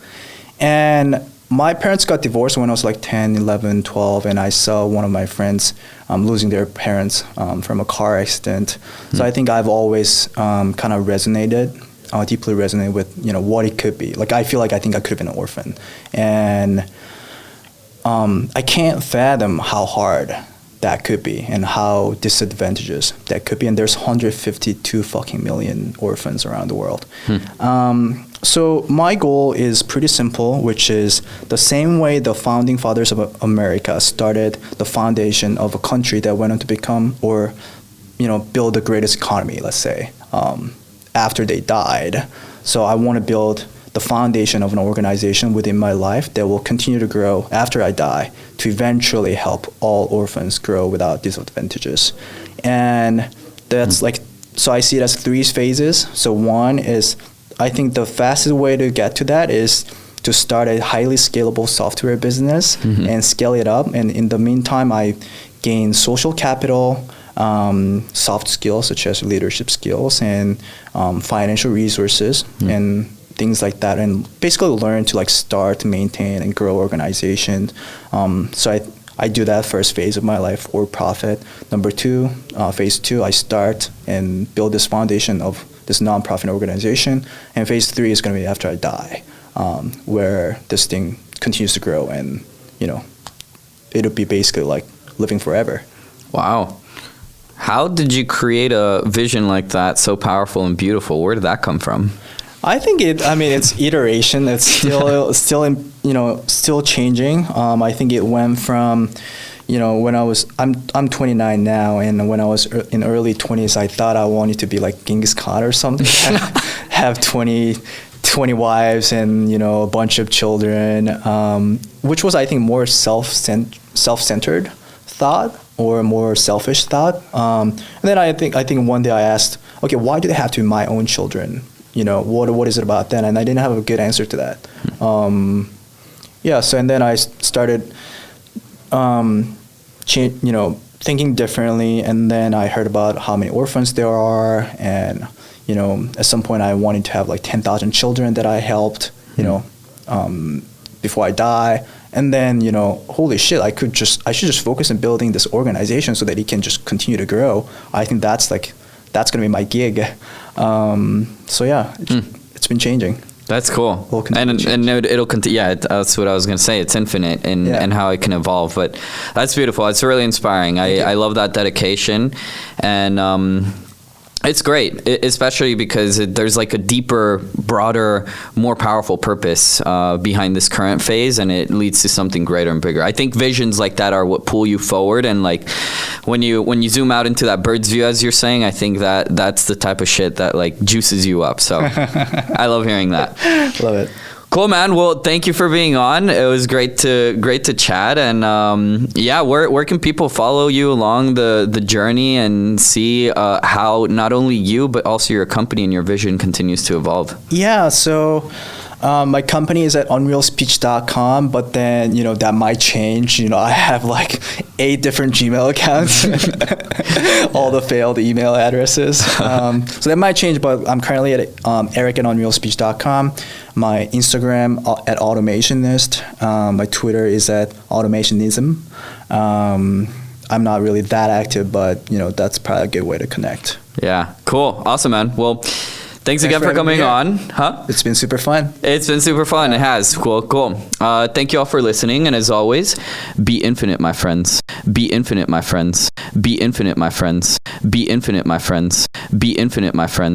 And my parents got divorced when I was like 10, 11, 12, and I saw one of my friends losing their parents from a car accident. So I think I've always kind of deeply resonated with what it could be. Like I feel like I think I could have been an orphan, and I can't fathom how hard that could be and how disadvantageous that could be. And there's 152 fucking million orphans around the world. So my goal is pretty simple, which is the same way the founding fathers of America started the foundation of a country that went on to become or build the greatest economy, let's say, after they died. So I want to build the foundation of an organization within my life that will continue to grow after I die to eventually help all orphans grow without disadvantages. And that's so I see it as 3 phases. So one is, I think the fastest way to get to that is to start a highly scalable software business and scale it up. And in the meantime, I gain social capital, soft skills such as leadership skills and financial resources and things like that, and basically learn to start, maintain, and grow organization. So I do that first phase of my life for profit. Number 2, phase 2, I start and build this foundation of this nonprofit organization. And phase 3 is going to be after I die, where this thing continues to grow, and it'll be basically like living forever. Wow. How did you create a vision like that, so powerful and beautiful? Where did that come from? I think it's iteration. It's still changing. I think it went from, when I'm 29 now, and when I was in early 20s, I thought I wanted to be like Genghis Khan or something, have 20 wives and, a bunch of children, which was, I think, more self-centered thought or more selfish thought. And then I think one day I asked, okay, why do they have to be my own children? What is it about that? And I didn't have a good answer to that. So and then I started, thinking differently. And then I heard about how many orphans there are. And, at some point I wanted to have like 10,000 children that I helped, before I die. And then, holy shit, I should just focus on building this organization so that it can just continue to grow. I think that's going to be my gig. It's been changing. That's cool. Will continue to And change. it'll continue. Yeah, that's what I was going to say. It's infinite in Yeah. how it can evolve. But that's beautiful. It's really inspiring. I love that dedication. And it's great, especially because there's like a deeper, broader, more powerful purpose behind this current phase, and it leads to something greater and bigger. I think visions like that are what pull you forward, and like when you zoom out into that bird's view, as you're saying, I think that's the type of shit that like juices you up. So I love hearing that. Love it. Cool, man. Well, thank you for being on. It was great to chat. And yeah, where can people follow you along the journey and see how not only you but also your company and your vision continues to evolve? Yeah, so my company is at unrealspeech.com, but then, that might change. I have like 8 different Gmail accounts, all the failed email addresses. So that might change, but I'm currently at eric@unrealspeech.com. My Instagram at automationist. My Twitter is at automationism. I'm not really that active, but that's probably a good way to connect. Yeah, cool. Awesome, man. Well, thanks again for coming on. Huh? It's been super fun. It's been super fun. It has. Cool. Thank you all for listening. And as always, be infinite, my friends. Be infinite, my friends. Be infinite, my friends. Be infinite, my friends. Be infinite, my friends.